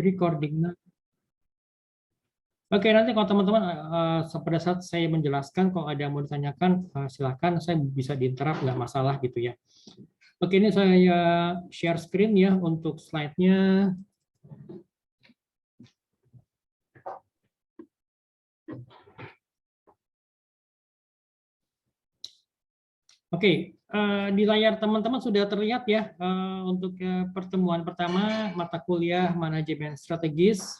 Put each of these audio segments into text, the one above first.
recording. Oke, nanti kalau teman-teman pada saat saya menjelaskan, kalau ada yang mau ditanyakan, silakan, saya bisa diinterrupt, nggak masalah gitu ya. Oke, ini saya share screen ya untuk slide-nya. Oke, di layar teman-teman sudah terlihat ya untuk pertemuan pertama mata kuliah manajemen strategis.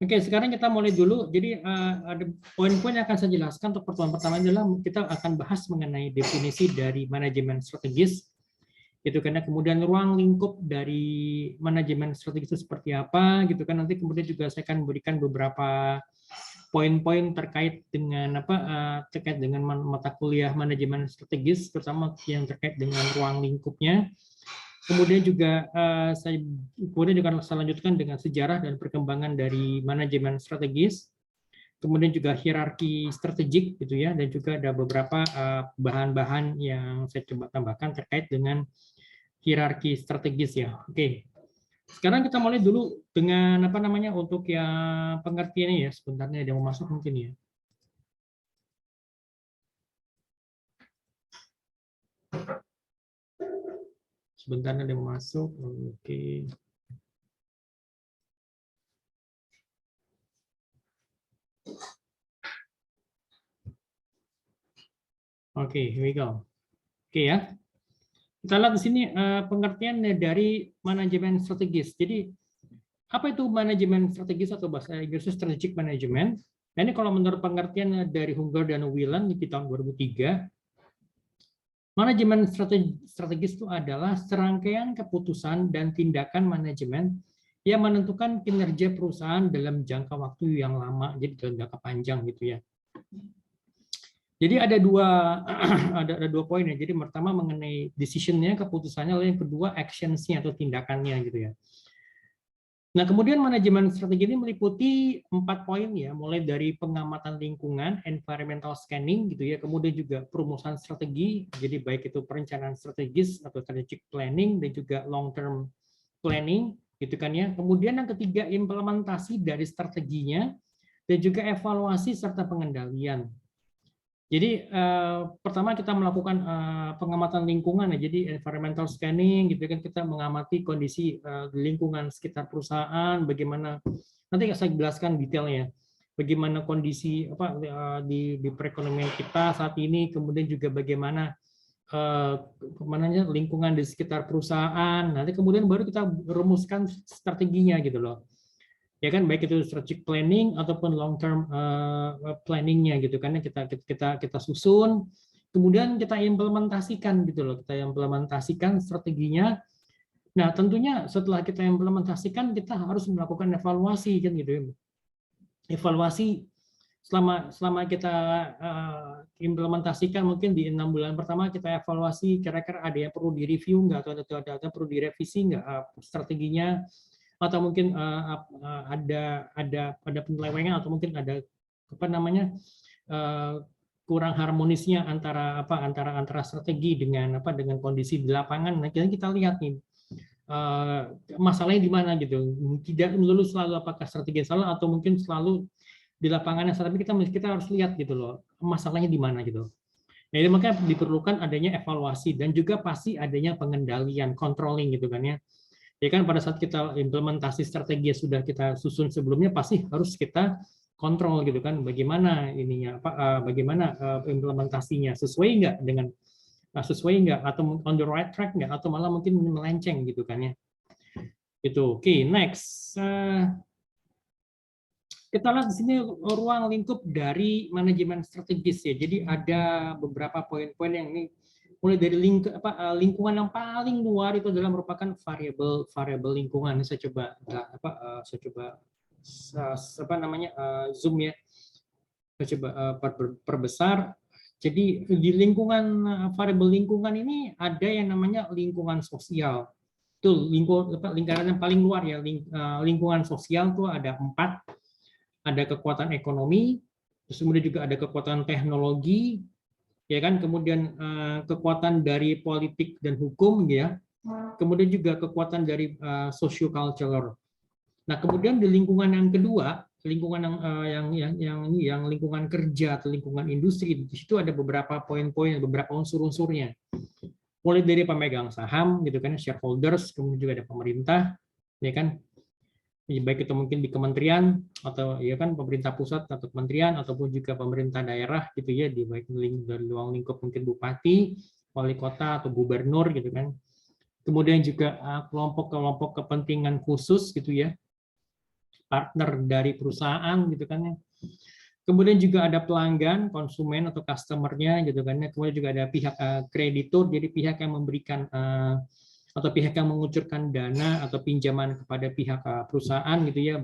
Oke, sekarang kita mulai dulu. Jadi ada poin-poin yang akan saya jelaskan untuk pertemuan pertama adalah kita akan bahas mengenai definisi dari manajemen strategis. Gitu karena kemudian ruang lingkup dari manajemen strategis itu seperti apa gitu kan, nanti kemudian juga saya akan berikan beberapa poin-poin terkait dengan terkait dengan mata kuliah manajemen strategis, terutama yang terkait dengan ruang lingkupnya. Kemudian juga saya lanjutkan dengan sejarah dan perkembangan dari manajemen strategis. Kemudian juga hierarki strategik gitu ya, dan juga ada beberapa bahan-bahan yang saya coba tambahkan terkait dengan hierarki strategis ya. Oke. Sekarang kita mulai dulu dengan untuk yang pengertiannya ya. Sebentarnya ada yang mau masuk mungkin ya. Sebentar ada yang masuk. Oke. Oke, here we go. Oke ya. Kita lihat di sini pengertian dari manajemen strategis. Jadi apa itu manajemen strategis atau bahasa Inggrisnya strategic management? Nah, ini kalau menurut pengertian dari Hunger dan Whelan di tahun 2003, manajemen strategis itu adalah serangkaian keputusan dan tindakan manajemen yang menentukan kinerja perusahaan dalam jangka waktu yang lama, jadi dalam jangka panjang gitu ya. Jadi ada dua poin ya. Jadi pertama mengenai decision-nya, keputusannya, lalu yang kedua actions-nya atau tindakannya gitu ya. Nah, kemudian manajemen strategi ini meliputi 4 poin ya, mulai dari pengamatan lingkungan, environmental scanning gitu ya, kemudian juga perumusan strategi, jadi baik itu perencanaan strategis atau strategic planning dan juga long term planning gitu kan ya. Kemudian yang ketiga implementasi dari strateginya dan juga evaluasi serta pengendalian. Jadi pertama kita melakukan pengamatan lingkungan ya, jadi environmental scanning gitu kan, kita mengamati kondisi lingkungan sekitar perusahaan, bagaimana nanti saya jelaskan detailnya, bagaimana kondisi di perekonomian kita saat ini, kemudian juga bagaimana lingkungan di sekitar perusahaan, nanti kemudian baru kita rumuskan strateginya gitu loh. Ya kan, baik itu strategic planning ataupun long term planningnya gitu kan, kita susun, kemudian kita implementasikan gitu loh, kita implementasikan strateginya. Nah tentunya setelah kita implementasikan kita harus melakukan evaluasi kan gitu ya. Evaluasi selama kita implementasikan, mungkin di 6 bulan pertama kita evaluasi kira-kira ada yang perlu direview nggak, atau ada perlu direvisi nggak strateginya, atau mungkin ada penyelewengan, atau mungkin ada kurang harmonisnya antara strategi dengan kondisi di lapangan. Nah, kita lihat nih masalahnya di mana gitu. Tidak melulu selalu apakah strategi salah atau mungkin selalu di lapangannya salah, tapi kita harus lihat gitu loh, masalahnya di mana gitu. Nah, ini makanya diperlukan adanya evaluasi dan juga pasti adanya pengendalian, controlling gitu kan ya. Ya kan, pada saat kita implementasi strategi yang sudah kita susun sebelumnya pasti harus kita kontrol gitu kan, bagaimana ininya bagaimana implementasinya, sesuai nggak atau on the right track nggak, atau malah mungkin melenceng gitu kan ya. Itu oke. Next kita lihat di sini ruang lingkup dari manajemen strategis ya. Jadi ada beberapa poin-poin yang ini, mulai dari lingkungan yang paling luar itu adalah merupakan variabel lingkungan. Saya coba zoom ya. Saya coba perbesar. Jadi di variabel lingkungan ini ada yang namanya lingkungan sosial. Itu lingkaran yang paling luar ya. Lingkungan sosial tuh ada 4. Ada kekuatan ekonomi, terus kemudian juga ada kekuatan teknologi, ya kan, kemudian kekuatan dari politik dan hukum ya, kemudian juga kekuatan dari socio-cultural. Nah, kemudian di lingkungan yang kedua, lingkungan yang lingkungan kerja atau lingkungan industri, di situ ada beberapa poin-poin, beberapa unsur-unsurnya. Mulai dari pemegang saham, gitu kan, shareholders, kemudian juga ada pemerintah, ya kan, baik itu mungkin di kementerian atau ya kan pemerintah pusat atau kementerian ataupun juga pemerintah daerah gitu ya, di baik dari ruang lingkup mungkin bupati, wali kota atau gubernur gitu kan. Kemudian juga kelompok-kelompok kepentingan khusus gitu ya, partner dari perusahaan gitu kan ya. Kemudian juga ada pelanggan, konsumen atau customer-nya gitu kan ya. Kemudian juga ada pihak kreditur, jadi pihak yang memberikan atau pihak yang mengucurkan dana atau pinjaman kepada pihak perusahaan gitu ya.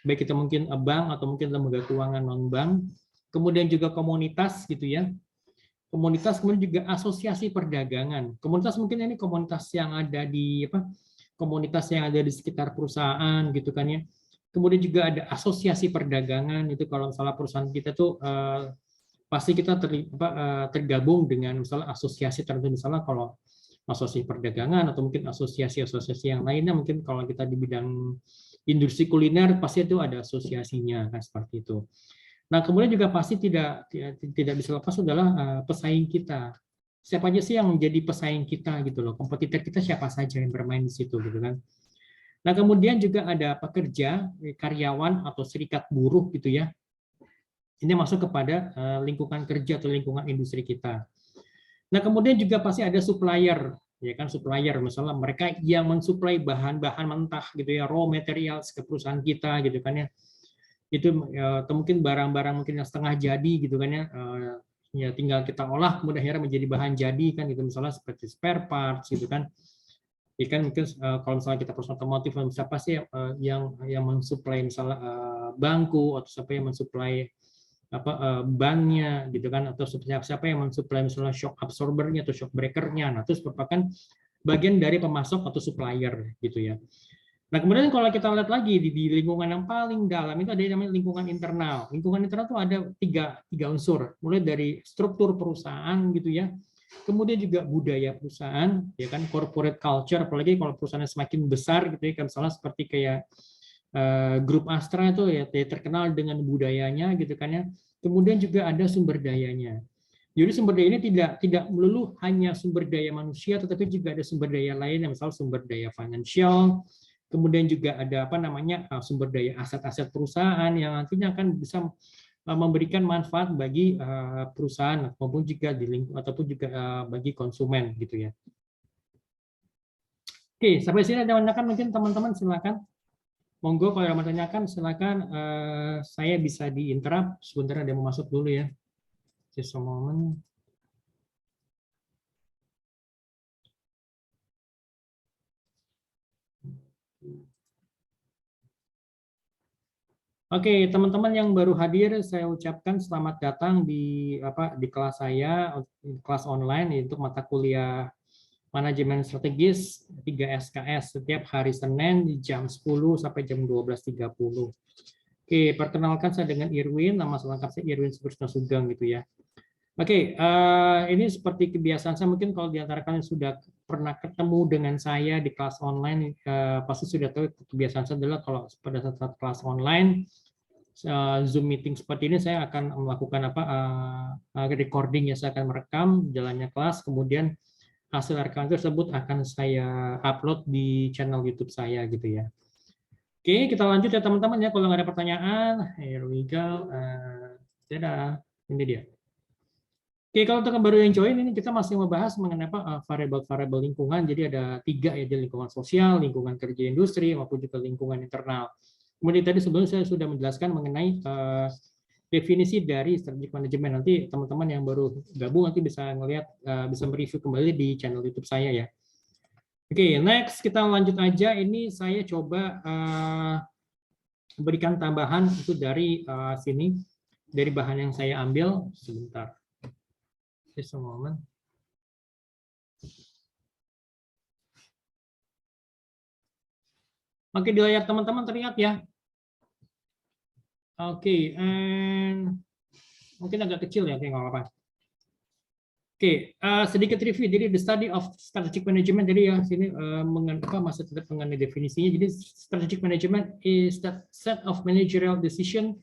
Baik itu mungkin bank atau mungkin lembaga keuangan non-bank. Kemudian juga komunitas gitu ya. Komunitas, kemudian juga asosiasi perdagangan. Komunitas mungkin ini komunitas yang ada di komunitas yang ada di sekitar perusahaan gitu kan ya. Kemudian juga ada asosiasi perdagangan, itu kalau misalnya perusahaan kita tuh pasti kita tergabung dengan misalnya asosiasi tertentu, misalnya kalau asosiasi perdagangan atau mungkin asosiasi-asosiasi yang lainnya, mungkin kalau kita di bidang industri kuliner pasti itu ada asosiasinya kan, seperti itu. Nah, kemudian juga pasti tidak bisa lepas adalah pesaing kita. Siapa aja sih yang menjadi pesaing kita gitu loh, kompetitor kita siapa saja yang bermain di situ gitu kan. Nah, kemudian juga ada pekerja, karyawan atau serikat buruh gitu ya. Ini masuk kepada lingkungan kerja atau lingkungan industri kita. Nah, kemudian juga pasti ada supplier, ya kan, supplier misalnya mereka yang mensuplai bahan-bahan mentah gitu ya, raw materials ke perusahaan kita gitu kan ya. Itu atau mungkin barang-barang mungkin yang setengah jadi gitu kan ya. Ya tinggal kita olah kemudian akhirnya menjadi bahan jadi kan gitu, misalnya seperti spare parts gitu kan. Ya kan mungkin kalau misalnya kita perusahaan otomotif, siapa sih yang mensuplai misalnya bangku atau siapa yang mensuplai bannya gitu kan, atau siapa yang mensuplai misalnya shock absorbernya atau shock breakernya. Nah, itu merupakan bagian dari pemasok atau supplier gitu ya. Nah, kemudian kalau kita lihat lagi di lingkungan yang paling dalam itu ada yang namanya lingkungan internal. Lingkungan internal itu ada tiga unsur, mulai dari struktur perusahaan gitu ya, kemudian juga budaya perusahaan, ya kan, corporate culture, apalagi kalau perusahaan semakin besar gitu ya, kan misalnya seperti kayak grup Astra itu ya terkenal dengan budayanya gitu kan ya. Kemudian juga ada sumber dayanya. Jadi sumber daya ini tidak melulu hanya sumber daya manusia, tetapi juga ada sumber daya lain, misalnya sumber daya financial, kemudian juga ada sumber daya aset-aset perusahaan yang nantinya akan bisa memberikan manfaat bagi perusahaan maupun juga di lingkup ataupun juga bagi konsumen gitu ya. Oke, sampai sini ada menanyakan, mungkin teman-teman silakan. Monggo kalau ada yang menanyakan silakan, saya bisa diinterrupt sebentar, ada yang mau masuk dulu ya. Just a moment. Oke, teman-teman yang baru hadir, saya ucapkan selamat datang di kelas saya, kelas online untuk mata kuliah Manajemen Strategis 3 SKS setiap hari Senin di jam 10 sampai jam 12.30. Oke, perkenalkan saya dengan Irwin, nama lengkap saya Irwin Sukrisno Sugeng gitu ya. Oke, ini seperti kebiasaan saya, mungkin kalau di antara kalian sudah pernah ketemu dengan saya di kelas online, pasti sudah tahu kebiasaan saya adalah kalau pada saat kelas online, Zoom meeting seperti ini, saya akan melakukan recording ya, saya akan merekam jalannya kelas, kemudian hasil rekaman tersebut akan saya upload di channel YouTube saya gitu ya. Oke, kita lanjut ya teman-teman ya, kalau nggak ada pertanyaan, here we go. Dadah, ini dia. Oke, kalau untuk yang baru yang join, ini kita masih membahas mengenai variabel-variabel lingkungan. Jadi ada 3 ya, lingkungan sosial, lingkungan kerja industri, maupun juga lingkungan internal. Kemudian tadi sebelumnya saya sudah menjelaskan mengenai definisi dari strategic management. Nanti teman-teman yang baru gabung nanti bisa ngelihat, bisa mereview kembali di channel YouTube saya ya. Oke, next kita lanjut aja. Ini saya coba berikan tambahan itu dari sini, dari bahan yang saya ambil. Sebentar. Just a moment. Oke, di layar teman-teman terlihat ya. Oke, mungkin agak kecil ya, nggak apa-apa. Oke, sedikit review. Jadi the study of strategic management. Jadi ya sini masih tetap mengenai definisinya. Jadi strategic management is that set of managerial decision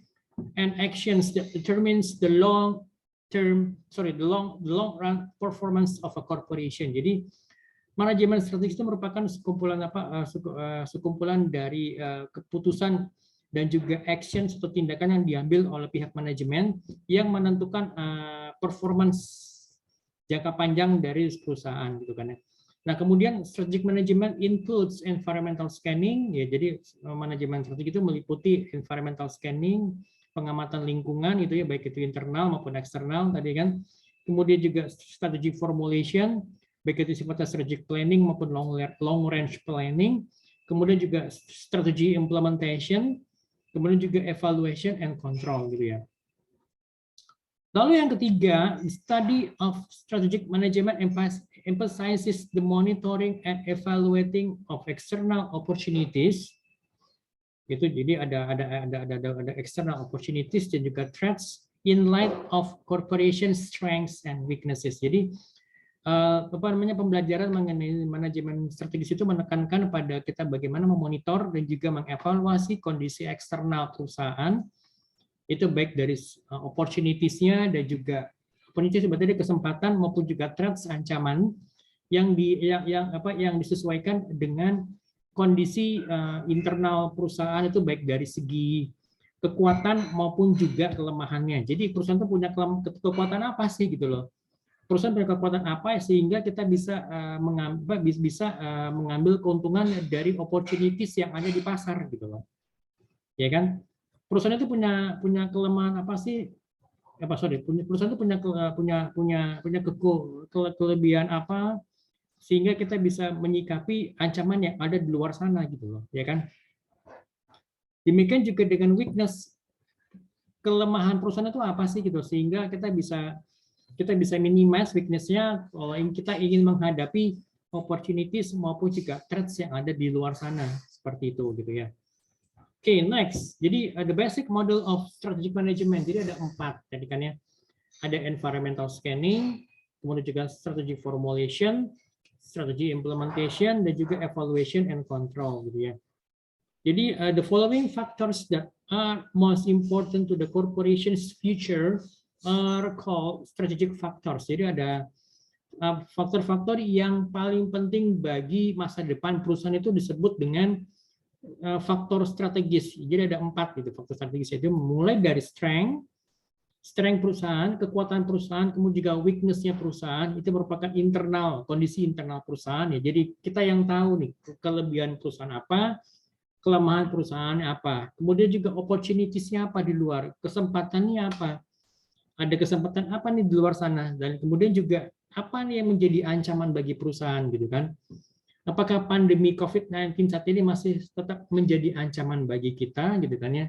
and actions that determines the long run performance of a corporation. Jadi manajemen strategis itu merupakan sekumpulan dari keputusan dan juga action atau tindakan yang diambil oleh pihak manajemen yang menentukan performance jangka panjang dari perusahaan gitu kan ya. Nah, kemudian strategic management includes environmental scanning ya. Jadi manajemen strategi itu meliputi environmental scanning, pengamatan lingkungan itu ya, baik itu internal maupun eksternal tadi kan. Kemudian juga strategic formulation, baik itu sifatnya strategic planning maupun long range planning. Kemudian juga strategi implementation, kemudian juga evaluation and control gitu ya. Lalu yang ketiga, study of strategic management emphasizes the monitoring and evaluating of external opportunities. Itu jadi ada external opportunities dan juga threats in light of corporation strengths and weaknesses. Jadi pembelajaran mengenai manajemen strategis itu menekankan pada kita bagaimana memonitor dan juga mengevaluasi kondisi eksternal perusahaan. Itu baik dari opportunities-nya dan juga opportunities sebenarnya kesempatan maupun juga threats ancaman yang disesuaikan dengan kondisi internal perusahaan itu baik dari segi kekuatan maupun juga kelemahannya. Jadi perusahaan itu punya kekuatan apa sih gitu loh. Perusahaan punya kekuatan apa sehingga kita bisa mengambil keuntungan dari opportunities yang ada di pasar gitu loh. Ya kan? Perusahaan itu punya kelemahan apa sih? Perusahaan itu punya kelebihan apa sehingga kita bisa menyikapi ancaman yang ada di luar sana gitu loh, ya kan? Demikian juga dengan weakness, kelemahan perusahaan itu apa sih gitu sehingga kita bisa minimize weakness-nya kalau kita ingin menghadapi opportunities maupun juga threats yang ada di luar sana seperti itu gitu ya. Oke, next. Jadi the basic model of strategic management. Jadi ada 4 tadi kan ya. Ada environmental scanning, kemudian juga strategy formulation, strategy implementation, dan juga evaluation and control gitu ya. Jadi the following factors that are most important to the corporation's future are called strategic factors. Jadi ada faktor-faktor yang paling penting bagi masa depan perusahaan itu disebut dengan faktor strategis. Jadi ada 4 gitu faktor strategis, itu mulai dari strength perusahaan, kekuatan perusahaan, kemudian juga weakness-nya perusahaan. Itu merupakan internal, kondisi internal perusahaan ya. Jadi kita yang tahu nih kelebihan perusahaan apa, kelemahan perusahaan apa. Kemudian juga opportunities-nya apa di luar, kesempatannya apa. Ada kesempatan apa nih di luar sana, dan kemudian juga apa nih yang menjadi ancaman bagi perusahaan gitu kan. Apakah pandemi COVID-19 saat ini masih tetap menjadi ancaman bagi kita gitu kan ya?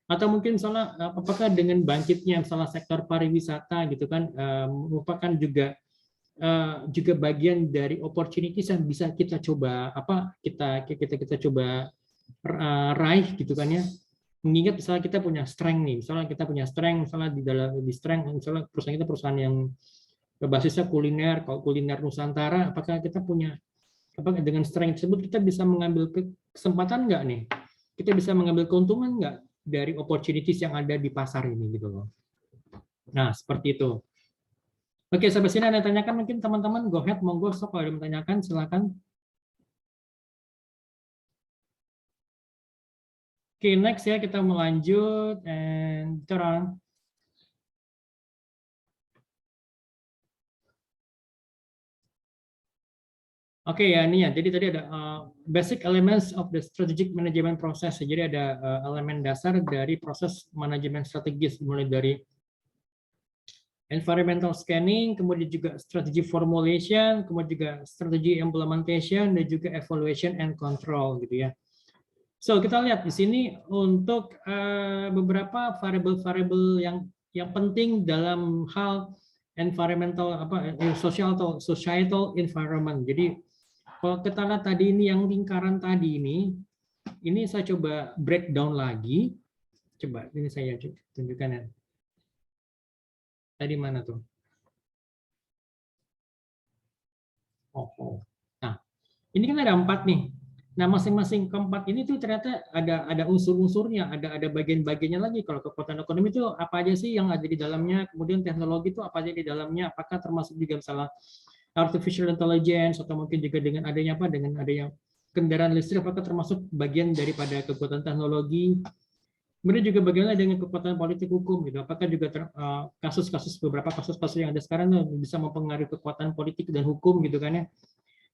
Atau mungkin apakah dengan bangkitnya salah sektor pariwisata gitu kan merupakan juga bagian dari opportunities yang bisa kita coba kita coba raih gitu kan ya. Mengingat misalnya kita punya strength nih, misalnya di strength misalnya perusahaan kita perusahaan yang basisnya kuliner, kalau kuliner Nusantara, apakah kita punya dengan strength tersebut kita bisa mengambil kesempatan nggak nih? Kita bisa mengambil keuntungan nggak dari opportunities yang ada di pasar ini gitu loh. Nah, seperti itu. Oke, sampai sini ada tanyakan mungkin teman-teman, go ahead, monggo sok kalau ada yang tanyakan silakan. Oke, next ya kita melanjut and turn. Oke ya, ini ya. Jadi tadi ada basic elements of the strategic management process. Jadi ada elemen dasar dari proses manajemen strategis, mulai dari environmental scanning, kemudian juga strategi formulation, kemudian juga strategi implementation, dan juga evaluation and control gitu ya. So kita lihat di sini untuk beberapa variabel-variabel yang penting dalam hal environmental societal environment. Jadi kalau kita lihat tadi ini yang lingkaran tadi ini saya coba breakdown lagi. Coba ini saya tunjukkan ya. Tadi mana tuh? Nah, ini kan ada 4 nih. Nah, masing-masing keempat ini tuh ternyata ada unsur-unsurnya, ada bagian-bagiannya lagi. Kalau kekuatan ekonomi itu apa aja sih yang ada di dalamnya, kemudian teknologi itu apa aja di dalamnya, apakah termasuk juga misalnya artificial intelligence, atau mungkin juga dengan adanya dengan adanya kendaraan listrik, apakah termasuk bagian daripada kekuatan teknologi. Kemudian juga bagaimana dengan kekuatan politik hukum, gitu. Apakah juga beberapa kasus-kasus yang ada sekarang bisa mempengaruhi kekuatan politik dan hukum, gitu kan ya.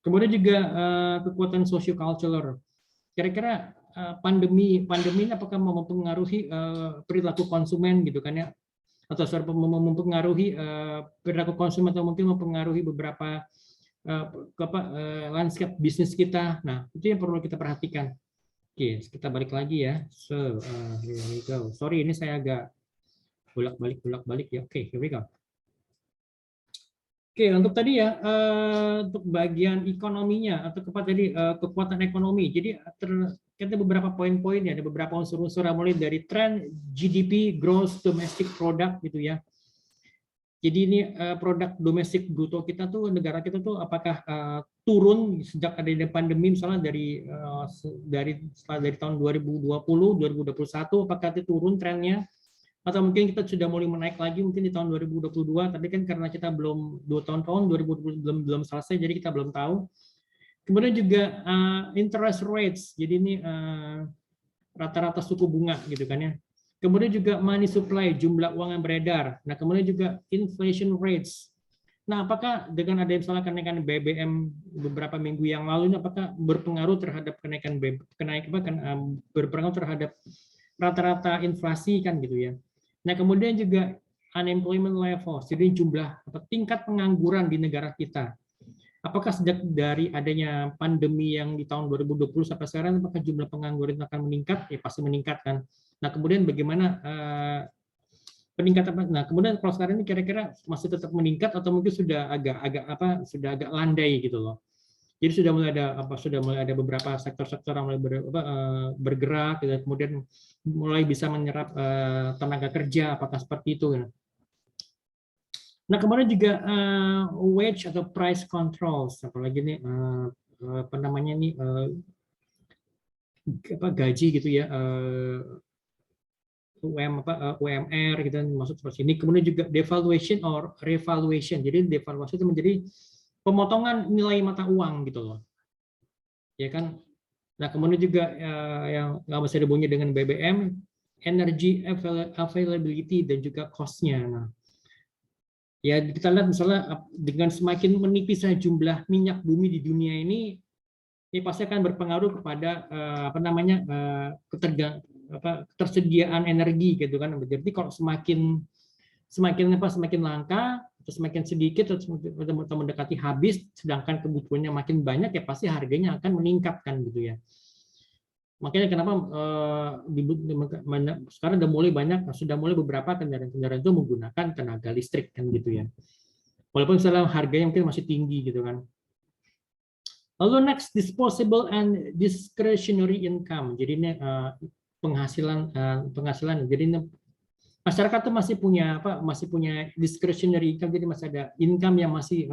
Kemudian juga kekuatan socio-cultural. Kira-kira pandemi ini apakah mempengaruhi perilaku konsumen, gitu kan ya, atau mempengaruhi perilaku konsumen, atau mungkin mempengaruhi beberapa landscape bisnis kita. Nah, itu yang perlu kita perhatikan. Oke, kita balik lagi ya. So, here we go. Sorry, ini saya agak bolak-balik ya. Oke, here we go. Oke, untuk tadi ya, untuk bagian ekonominya atau kekuatan ekonomi. Jadi ada beberapa poin-poin ya, ada beberapa unsur-unsur mulai dari tren GDP, gross domestic product gitu ya. Jadi ini produk domestik bruto kita tuh, negara kita tuh apakah turun sejak adanya pandemi, misalnya dari tahun 2020, 2021, apakah itu turun trennya? Atau mungkin kita sudah mulai menaik lagi mungkin di tahun 2022, tapi kan karena kita belum 2 tahun 2020 belum selesai, jadi kita belum tahu. Kemudian juga interest rates, jadi ini rata-rata suku bunga gitu kan ya. Kemudian juga money supply, jumlah uang yang beredar. Nah, kemudian juga inflation rates. Nah, apakah dengan ada misalnya kenaikan BBM beberapa minggu yang lalu ini apakah berpengaruh terhadap berpengaruh terhadap rata-rata inflasi kan gitu ya. Nah, kemudian juga unemployment level, jadi jumlah tingkat pengangguran di negara kita. Apakah sejak dari adanya pandemi yang di tahun 2020 sampai sekarang, apakah jumlah pengangguran akan meningkat? Ya pasti meningkat kan. Nah, kemudian bagaimana peningkatan? Nah, kemudian kalau sekarang ini kira-kira masih tetap meningkat atau mungkin sudah agak landai gitu loh. Jadi sudah mulai ada beberapa sektor-sektor yang mulai bergerak, dan kemudian mulai bisa menyerap tenaga kerja, apakah seperti itu? Nah, kemudian juga wage atau price controls, apalagi nih gaji gitu ya, UMR gitu masuk seperti ini. Kemudian juga devaluation or revaluation. Jadi devaluasi itu menjadi pemotongan nilai mata uang gitu loh, ya kan. Nah, kemudian juga yang nggak bisa dihubungi dengan BBM, energy availability dan juga cost-nya. Nah, ya kita lihat misalnya dengan semakin menipisnya jumlah minyak bumi di dunia ini pasti akan berpengaruh kepada ketersediaan energi gitu kan. Jadi kalau semakin langka atau semakin sedikit atau mendekati habis, sedangkan kebutuhannya makin banyak, ya pasti harganya akan meningkat kan gitu ya. Makanya kenapa sekarang sudah mulai beberapa kendaraan itu menggunakan tenaga listrik kan gitu ya. Walaupun misalnya harganya mungkin masih tinggi gitu kan. Lalu next, disposable and discretionary income. Jadi ini penghasilan. Jadi ini masyarakat tuh masih punya discretionary income, jadi masih ada income yang masih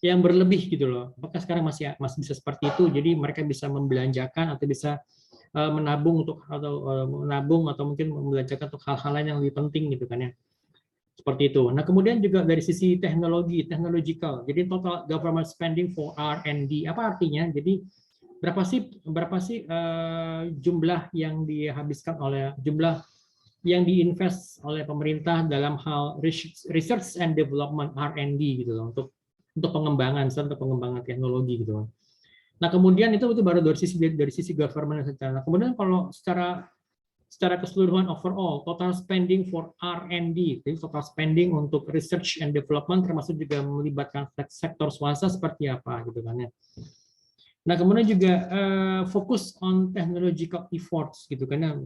yang berlebih gitu loh. Apakah sekarang masih bisa seperti itu? Jadi mereka bisa membelanjakan atau bisa menabung atau mungkin membelanjakan untuk hal-hal lain yang lebih penting gitu kan ya. Seperti itu. Nah, kemudian juga dari sisi technological. Jadi total government spending for R&D. Apa artinya? Jadi berapa sih jumlah yang dihabiskan jumlah yang diinvest oleh pemerintah dalam hal research and development R&D gitu loh, untuk pengembangan teknologi gitu loh. Nah, kemudian itu baru dari sisi government saja. Nah, kemudian kalau secara keseluruhan overall total spending for R&D, jadi total spending untuk research and development termasuk juga melibatkan sektor swasta seperti apa gitu kan ya. Nah, kemudian juga fokus on technological efforts gitu karena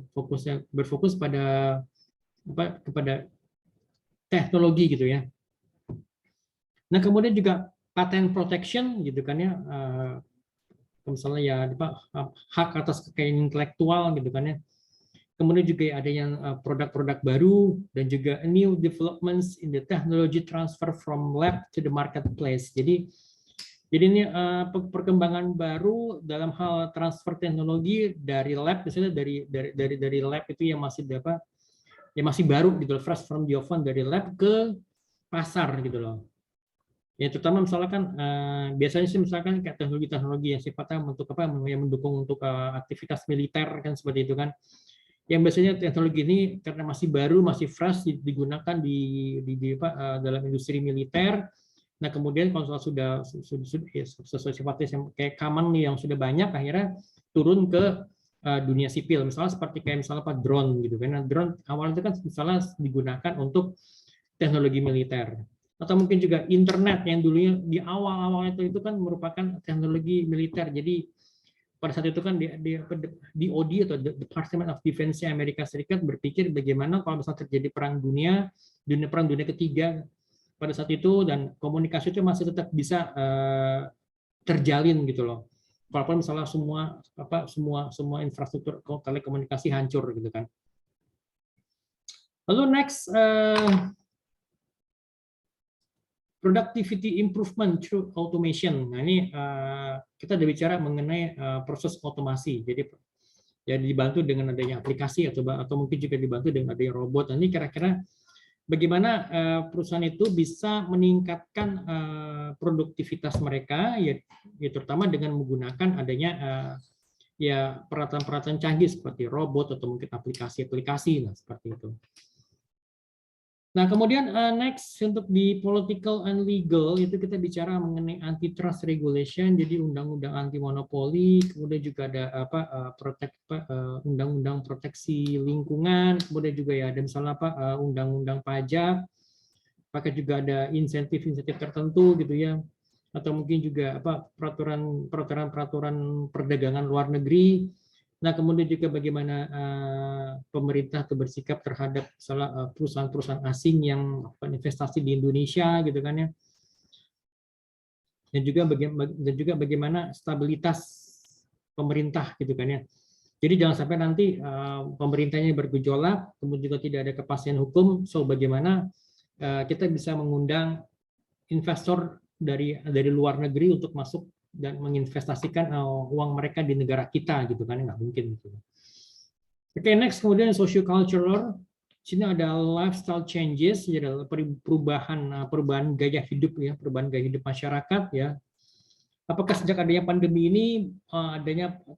berfokus kepada teknologi gitu ya. Nah, kemudian juga patent protection gitu kan ya, misalnya ya hak atas kekayaan intelektual gitu kan ya. Kemudian juga ada yang produk-produk baru dan juga new developments in the technology transfer from lab to the marketplace. Jadi Jadi ini perkembangan baru dalam hal transfer teknologi dari lab, misalnya dari lab itu yang masih yang masih baru gitu loh, fresh from the oven dari lab ke pasar gitu loh. Ya terutama misalkan biasanya sih misalkan kayak teknologi-teknologi yang sifatnya untuk apa yang mendukung untuk aktivitas militer kan seperti itu kan. Yang biasanya teknologi ini karena masih baru, masih fresh digunakan dalam industri militer. Nah kemudian kalau sudah sesuai sifatnya yang kayak common nih yang sudah banyak, akhirnya turun ke dunia sipil. Misalnya seperti kayak misalnya apa drone gitu kan. Nah, drone awalnya itu kan misalnya digunakan untuk teknologi militer. Atau mungkin juga internet yang dulunya di awal-awal itu kan merupakan teknologi militer. Jadi pada saat itu kan DoD atau Department of Defense Amerika Serikat berpikir bagaimana kalau misalnya terjadi perang dunia ketiga pada saat itu, dan komunikasi itu masih tetap bisa terjalin gitu loh. Walaupun misalnya semua infrastruktur telekomunikasi hancur gitu kan. Lalu next productivity improvement through automation. Nah ini kita udah bicara mengenai proses otomasi. Jadi ya dibantu dengan adanya aplikasi atau mungkin juga dibantu dengan adanya robot. Nah, ini kira-kira bagaimana perusahaan itu bisa meningkatkan produktivitas mereka, ya terutama dengan menggunakan adanya ya peralatan-peralatan canggih seperti robot atau mungkin aplikasi-aplikasi, nah seperti itu. Nah, kemudian next untuk di political and legal itu kita bicara mengenai antitrust regulation, jadi undang-undang anti monopoli, kemudian juga ada undang-undang proteksi lingkungan, kemudian juga ya ada misalnya undang-undang pajak, pakai juga ada insentif-insentif tertentu gitu ya, atau mungkin juga peraturan perdagangan luar negeri. Nah, kemudian juga bagaimana pemerintah itu bersikap terhadap perusahaan-perusahaan asing yang investasi di Indonesia gitu kan ya. Dan juga bagaimana stabilitas pemerintah gitu kan ya. Jadi jangan sampai nanti pemerintahnya bergejolak, kemudian juga tidak ada kepastian hukum, so bagaimana kita bisa mengundang investor dari luar negeri untuk masuk dan menginvestasikan uang mereka di negara kita gitu kan, nggak mungkin gitu. Oke, next kemudian socio-cultural. Sini ada lifestyle changes, jadi perubahan gaya hidup ya, perubahan gaya hidup masyarakat ya. Apakah sejak adanya pandemi ini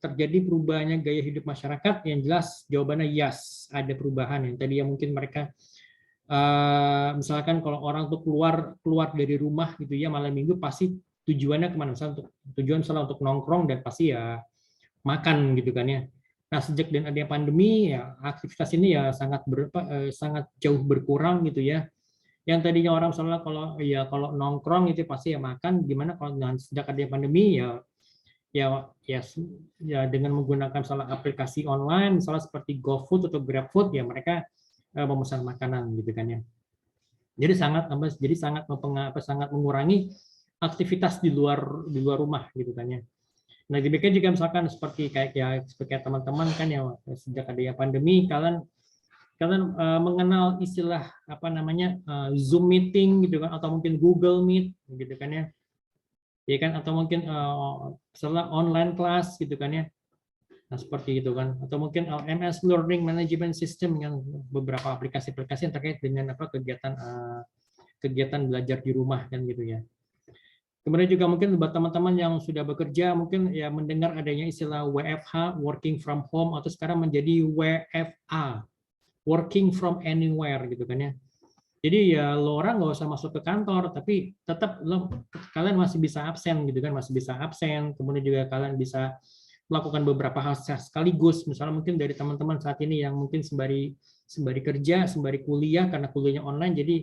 terjadi perubahannya gaya hidup masyarakat? Yang jelas jawabannya yes, ada perubahan. Yang tadi yang mungkin mereka misalkan kalau orang tuh keluar dari rumah gitu ya malam minggu pasti tujuannya kemana? Misalnya untuk nongkrong dan pasti ya makan gitu kan ya. Nah sejak dan adanya pandemi ya aktivitas ini ya sangat jauh berkurang gitu ya. Yang tadinya orang misalnya kalau nongkrong itu pasti ya makan, gimana kalau sejak adanya pandemi ya dengan menggunakan salah aplikasi online misalnya seperti GoFood atau GrabFood ya mereka memesan makanan gitu kan ya. Jadi sangat mengurangi aktivitas di luar rumah gitu kan ya. Nah, demikian juga misalkan seperti teman-teman kan ya sejak adanya pandemi kalian mengenal istilah Zoom meeting gitu kan atau mungkin Google Meet gitu kan ya. Ya kan atau mungkin misalnya online class gitu kan ya. Nah, seperti itu kan. Atau mungkin LMS Learning Management System yang beberapa aplikasi-aplikasi yang terkait dengan kegiatan belajar di rumah kan gitu ya. Kemudian juga mungkin buat teman-teman yang sudah bekerja mungkin ya mendengar adanya istilah WFH, working from home, atau sekarang menjadi WFA, working from anywhere gitu kan ya. Jadi ya lo orang nggak usah masuk ke kantor, tapi tetap kalian masih bisa absen gitu kan, masih bisa absen. Kemudian juga kalian bisa melakukan beberapa hal sekaligus. Misalnya mungkin dari teman-teman saat ini yang mungkin sembari kerja, sembari kuliah karena kuliahnya online, jadi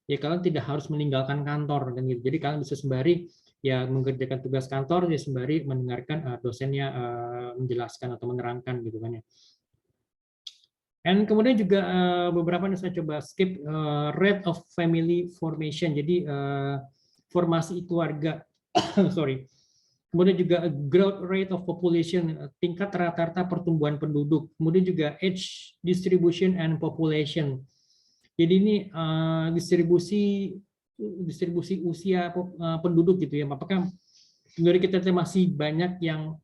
ya kalian tidak harus meninggalkan kantor kan gitu. Jadi kalian bisa sembari ya mengerjakan tugas kantor, ya sembari mendengarkan dosennya menjelaskan atau menerangkan gitu kan ya. Dan kemudian juga beberapa yang saya coba skip rate of family formation, jadi formasi keluarga, sorry. Kemudian juga growth rate of population, tingkat rata-rata pertumbuhan penduduk. Kemudian juga age distribution and population. Jadi ini distribusi usia penduduk gitu ya. Apakah Dari kita masih banyak yang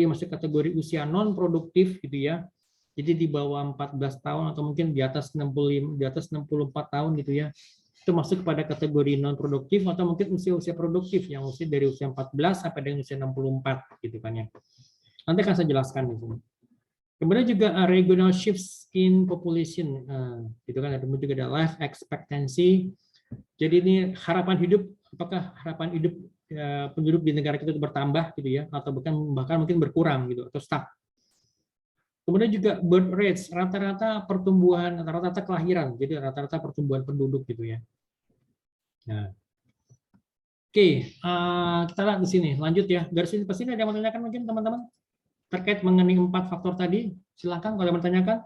masuk kategori usia non produktif gitu ya. Jadi di bawah 14 tahun atau mungkin di atas 65, di atas 64 tahun gitu ya. Itu masuk pada kategori non produktif atau mungkin usia-usia produktif yang usia dari usia 14 sampai dengan usia 64 gitu kan ya. Nanti akan saya jelaskan di sini. Kemudian juga regional shifts in population, gitu kan. Kemudian juga ada life expectancy. Jadi ini harapan hidup, apakah harapan hidup penduduk di negara kita itu bertambah gitu ya, atau bahkan mungkin berkurang gitu atau stuck. Kemudian juga birth rates, rata-rata pertumbuhan, rata-rata kelahiran, jadi rata-rata pertumbuhan penduduk gitu ya. Nah, oke, kita lihat di sini. Lanjut ya. Dari sini pasti ada yang mau tanyakan mungkin teman-teman terkait mengenai 4 faktor tadi. Silakan kalau yang bertanyakan.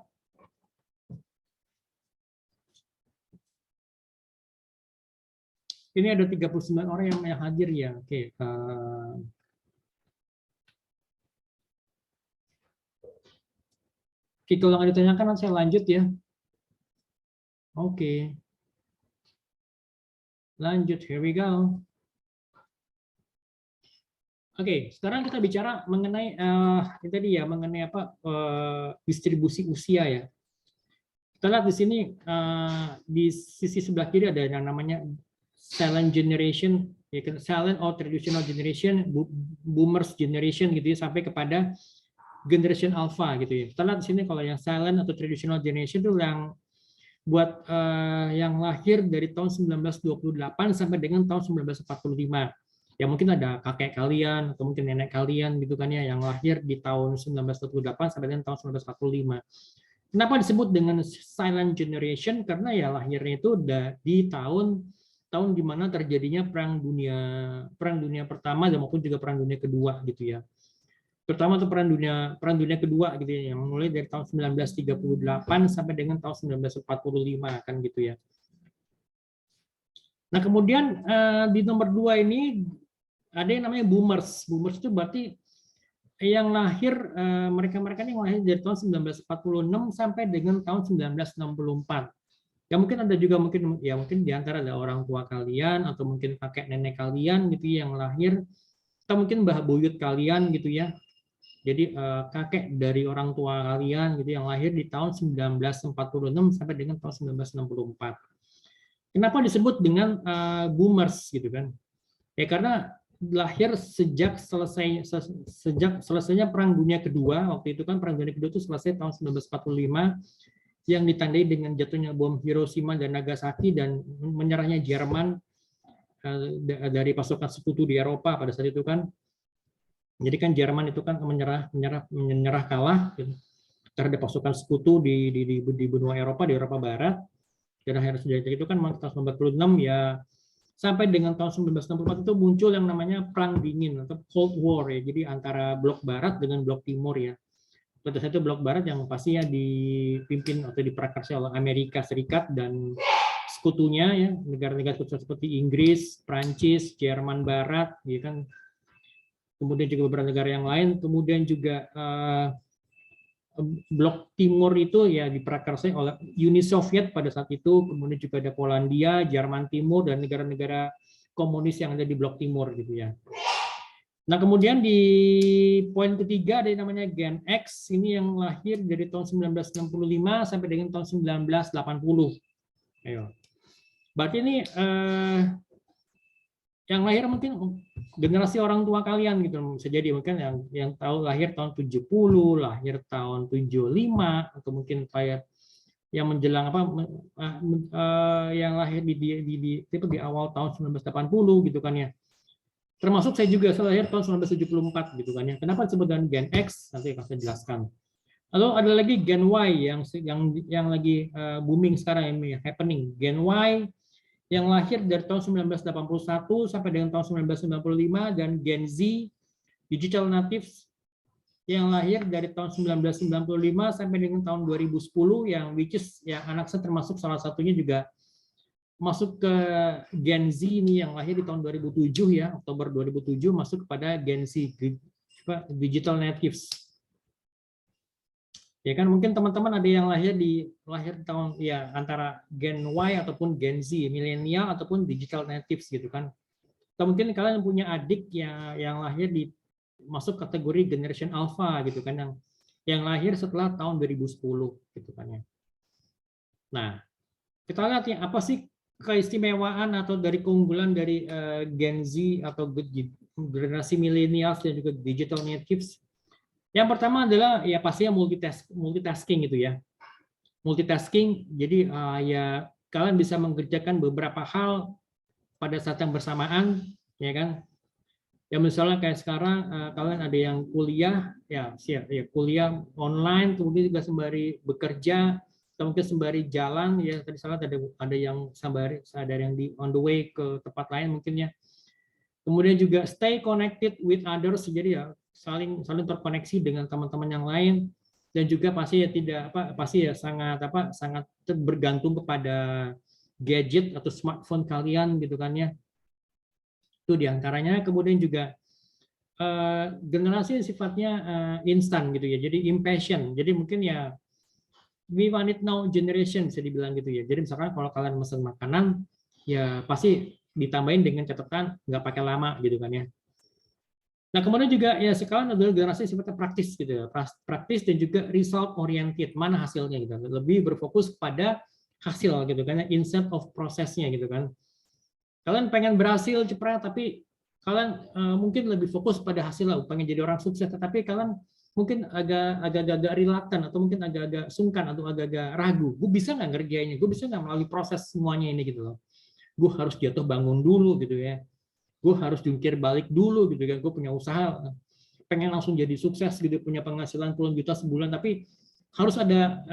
Ini ada 39 orang yang hadir ya. Oke. Oke, kalau nggak ditanyakan saya lanjut ya. Oke. Lanjut, here we go. Oke, sekarang kita bicara mengenai tadi ya, mengenai apa distribusi usia ya. Kita lihat di sini di sisi sebelah kiri ada yang namanya silent generation, ya kan, silent or traditional generation, boomers generation gitu ya, sampai kepada generation alpha gitu ya. Kita lihat di sini kalau yang silent atau traditional generation itu yang buat yang lahir dari tahun 1928 sampai dengan tahun 1945. Ya mungkin ada kakek kalian atau mungkin nenek kalian gitu kan ya yang lahir di tahun 1928 sampai dengan tahun 1945. Kenapa disebut dengan silent generation? Karena ya lahirnya itu di tahun di mana terjadinya perang dunia pertama dan maupun juga perang dunia kedua gitu ya. Pertama itu perang dunia kedua gitu ya, yang mulai dari tahun 1938 sampai dengan tahun 1945 kan gitu ya. Nah, kemudian di nomor 2 ini ada yang namanya boomers. Boomers itu berarti yang lahir mereka-mereka ini yang lahir dari tahun 1946 sampai dengan tahun 1964. Ya mungkin ada juga mungkin di antara ada orang tua kalian atau mungkin kakek nenek kalian gitu yang lahir atau mungkin mbah buyut kalian gitu ya. Jadi kakek dari orang tua kalian gitu yang lahir di tahun 1946 sampai dengan tahun 1964. Kenapa disebut dengan boomers gitu kan? Ya karena lahir sejak selesainya Perang Dunia Kedua. Waktu itu kan Perang Dunia Kedua itu selesai tahun 1945 yang ditandai dengan jatuhnya bom Hiroshima dan Nagasaki dan menyerahnya Jerman dari pasukan sekutu di Eropa pada saat itu kan. Jadi kan Jerman itu kan menyerah kalah terhadap pasukan sekutu di benua Eropa, di Eropa Barat. Dan akhirnya sudah itu kan tahun 1946 ya sampai dengan tahun 1964 itu muncul yang namanya Perang Dingin atau Cold War ya. Jadi antara blok Barat dengan blok Timur ya. Pada saat itu blok Barat yang pastinya dipimpin atau diprakarsai oleh Amerika Serikat dan sekutunya ya, negara-negara seperti Inggris, Prancis, Jerman Barat, ya kan. Kemudian juga beberapa negara yang lain. Kemudian juga blok Timur itu ya diprakarsai oleh Uni Soviet pada saat itu, kemudian juga ada Polandia, Jerman Timur, dan negara-negara komunis yang ada di blok Timur gitu ya. Nah kemudian di poin ketiga ada yang namanya Gen X, ini yang lahir dari tahun 1965 sampai dengan tahun 1980. Ayo. Berarti ini yang lahir mungkin generasi orang tua kalian gitu, bisa jadi mungkin yang tahu lahir tahun 70, lahir tahun 75 atau mungkin kayak yang menjelang yang lahir di awal tahun 1980 gitu kan ya. Termasuk saya juga, saya lahir tahun 1974 gitu kan ya. Kenapa disebut dengan Gen X? Nanti akan saya jelaskan. Lalu ada lagi Gen Y yang lagi booming sekarang ini, happening. Gen Y yang lahir dari tahun 1981 sampai dengan tahun 1995, dan Gen Z, digital natives, yang lahir dari tahun 1995 sampai dengan tahun 2010, yang which is ya anak saya termasuk salah satunya juga masuk ke Gen Z ini yang lahir di tahun 2007 ya, Oktober 2007 masuk kepada Gen Z, digital natives. Ya kan mungkin teman-teman ada yang lahir tahun ya antara Gen Y ataupun Gen Z, milenial ataupun digital natives gitu kan. Atau mungkin kalian punya adik yang lahir di masuk kategori generation alpha gitu kan, yang lahir setelah tahun 2010 gitu kan ya. Nah, kita lihat ya apa sih keistimewaan atau dari keunggulan dari Gen Z atau generasi millennials dan juga digital natives. Yang pertama adalah ya pastinya multitasking gitu ya. Multitasking, jadi ya kalian bisa mengerjakan beberapa hal pada saat yang bersamaan, ya kan? Ya misalnya kayak sekarang kalian ada yang kuliah, ya kuliah online, kemudian juga sembari bekerja, atau mungkin sembari jalan, ya tadi salah ada yang sembari ada yang di on the way ke tempat lain mungkin ya. Kemudian juga stay connected with others, jadi ya saling terkoneksi dengan teman-teman yang lain, dan juga pasti ya pasti ya sangat bergantung kepada gadget atau smartphone kalian gitu kan ya. Itu diantaranya. Kemudian juga generasi sifatnya instan gitu ya, jadi impatient, jadi mungkin ya we want it now generation bisa dibilang gitu ya. Jadi misalkan kalau kalian pesan makanan ya pasti ditambahin dengan catatan nggak pakai lama gitu kan ya. Nah kemudian juga ya sekarang adalah generasi sifatnya praktis gitu ya, praktis dan juga result oriented, mana hasilnya gitu, lebih berfokus pada hasil gitu kan, instead of prosesnya gitu kan. Kalian pengen berhasil cepat, tapi kalian mungkin lebih fokus pada hasil lah, pengen jadi orang sukses, tetapi kalian mungkin agak reluctant atau mungkin agak sungkan atau agak ragu, gue bisa nggak ngerjainnya, gue bisa nggak melalui proses semuanya ini gitu loh, gue harus jatuh bangun dulu gitu ya, gue harus jungkir balik dulu gitu kan, gue punya usaha, pengen langsung jadi sukses gitu, punya penghasilan puluhan juta sebulan, tapi harus ada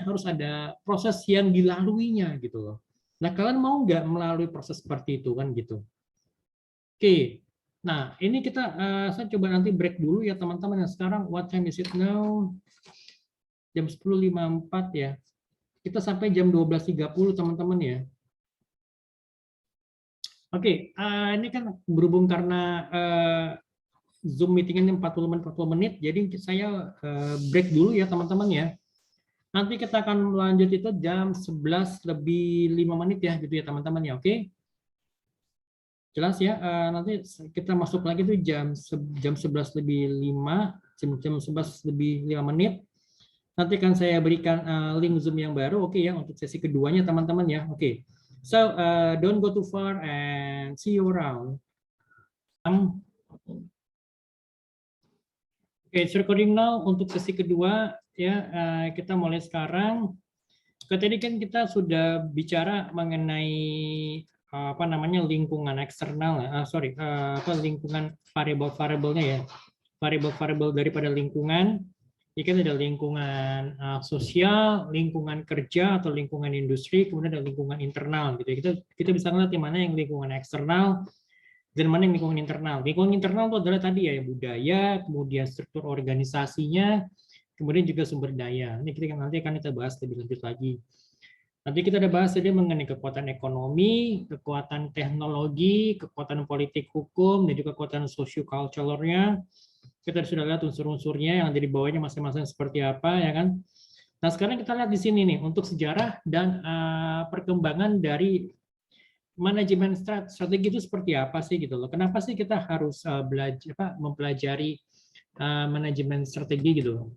harus ada proses yang dilaluinya gitu loh. Nah kalian mau nggak melalui proses seperti itu kan gitu. Oke, nah ini saya coba nanti break dulu ya teman-teman. Yang sekarang what time is it now? Jam 10.54 ya. Kita sampai jam 12.30 teman-teman ya. Oke, ini kan berhubung karena Zoom meeting-nya 40 menit, jadi saya break dulu ya teman-teman ya. Nanti kita akan lanjut itu jam 11:05 ya gitu ya teman-teman ya, oke? Jelas ya, nanti kita masuk lagi tuh jam 11:05, jam 11:05. Nanti akan saya berikan link Zoom yang baru, oke ya, untuk sesi keduanya teman-teman ya, oke. So, don't go too far and see you around. Oke, it's recording now untuk sesi kedua ya, kita mulai sekarang. Tadi kan kita sudah bicara mengenai lingkungan eksternal, lingkungan variabel-variabelnya ya, variabel-variabel daripada lingkungan. Ini kan ada lingkungan sosial, lingkungan kerja atau lingkungan industri, kemudian ada lingkungan internal gitu. Kita bisa ngeliat di mana yang lingkungan eksternal dan mana yang lingkungan internal. Lingkungan internal itu adalah tadi ya budaya, kemudian struktur organisasinya, kemudian juga sumber daya. Ini nanti akan kita bahas lebih lanjut lagi. Nanti kita ada bahas tadi mengenai kekuatan ekonomi, kekuatan teknologi, kekuatan politik hukum, dan juga kekuatan socio-culturalnya. Kita sudah lihat unsur-unsurnya yang ada di bawahnya masing-masing seperti apa, ya kan? Nah, sekarang kita lihat di sini nih, untuk sejarah dan perkembangan dari manajemen strategi itu seperti apa sih gitu loh. Kenapa sih kita harus mempelajari manajemen strategi gitu loh.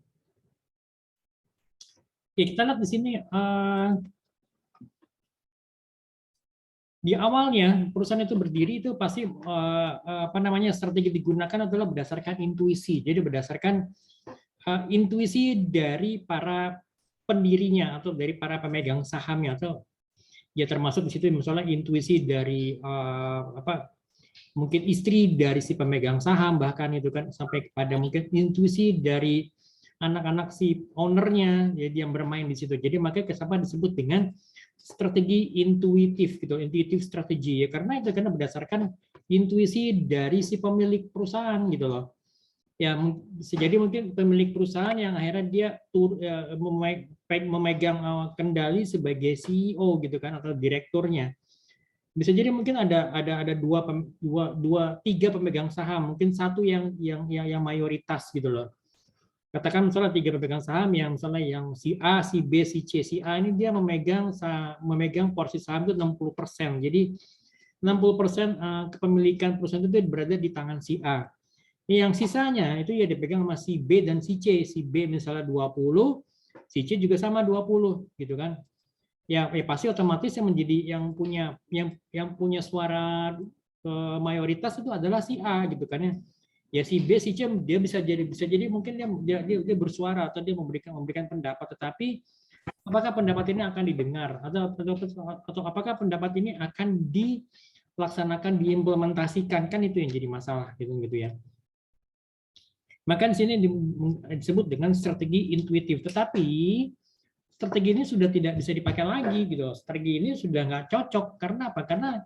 Oke, kita lihat di sini di awalnya perusahaan itu berdiri itu pasti strategi digunakan adalah berdasarkan intuisi. Jadi berdasarkan intuisi dari para pendirinya atau dari para pemegang sahamnya, atau ya termasuk di situ misalnya intuisi dari mungkin istri dari si pemegang saham, bahkan itu kan sampai kepada mungkin intuisi dari anak-anak si ownernya, jadi yang bermain di situ. Jadi makanya kenapa disebut dengan strategi intuitif gitu, intuitif strategi ya, karena itu karena berdasarkan intuisi dari si pemilik perusahaan gitu loh. Ya bisa jadi mungkin pemilik perusahaan yang akhirnya dia memegang kendali sebagai CEO gitu kan, atau direkturnya. Bisa jadi mungkin ada tiga pemegang saham, mungkin satu yang mayoritas gitu loh. Katakan misalnya 3 pemegang saham yang misalnya yang si A, si B, si C. Si A ini dia memegang porsi saham itu 60%. Jadi 60% kepemilikan perusahaan itu berada di tangan si A. Yang sisanya itu ya dipegang sama si B dan si C. Si B misalnya 20, si C juga sama 20 gitu kan. Ya pasti otomatis yang menjadi yang punya suara mayoritas itu adalah si A gitu kan ya. Ya si B, si C dia bisa jadi mungkin dia bersuara atau dia memberikan pendapat, tetapi apakah pendapat ini akan didengar atau apakah pendapat ini akan dilaksanakan, diimplementasikan, kan itu yang jadi masalah gitu ya. Maka di sini disebut dengan strategi intuitif, tetapi strategi ini sudah tidak bisa dipakai lagi gitu. Strategi ini sudah nggak cocok karena apa? Karena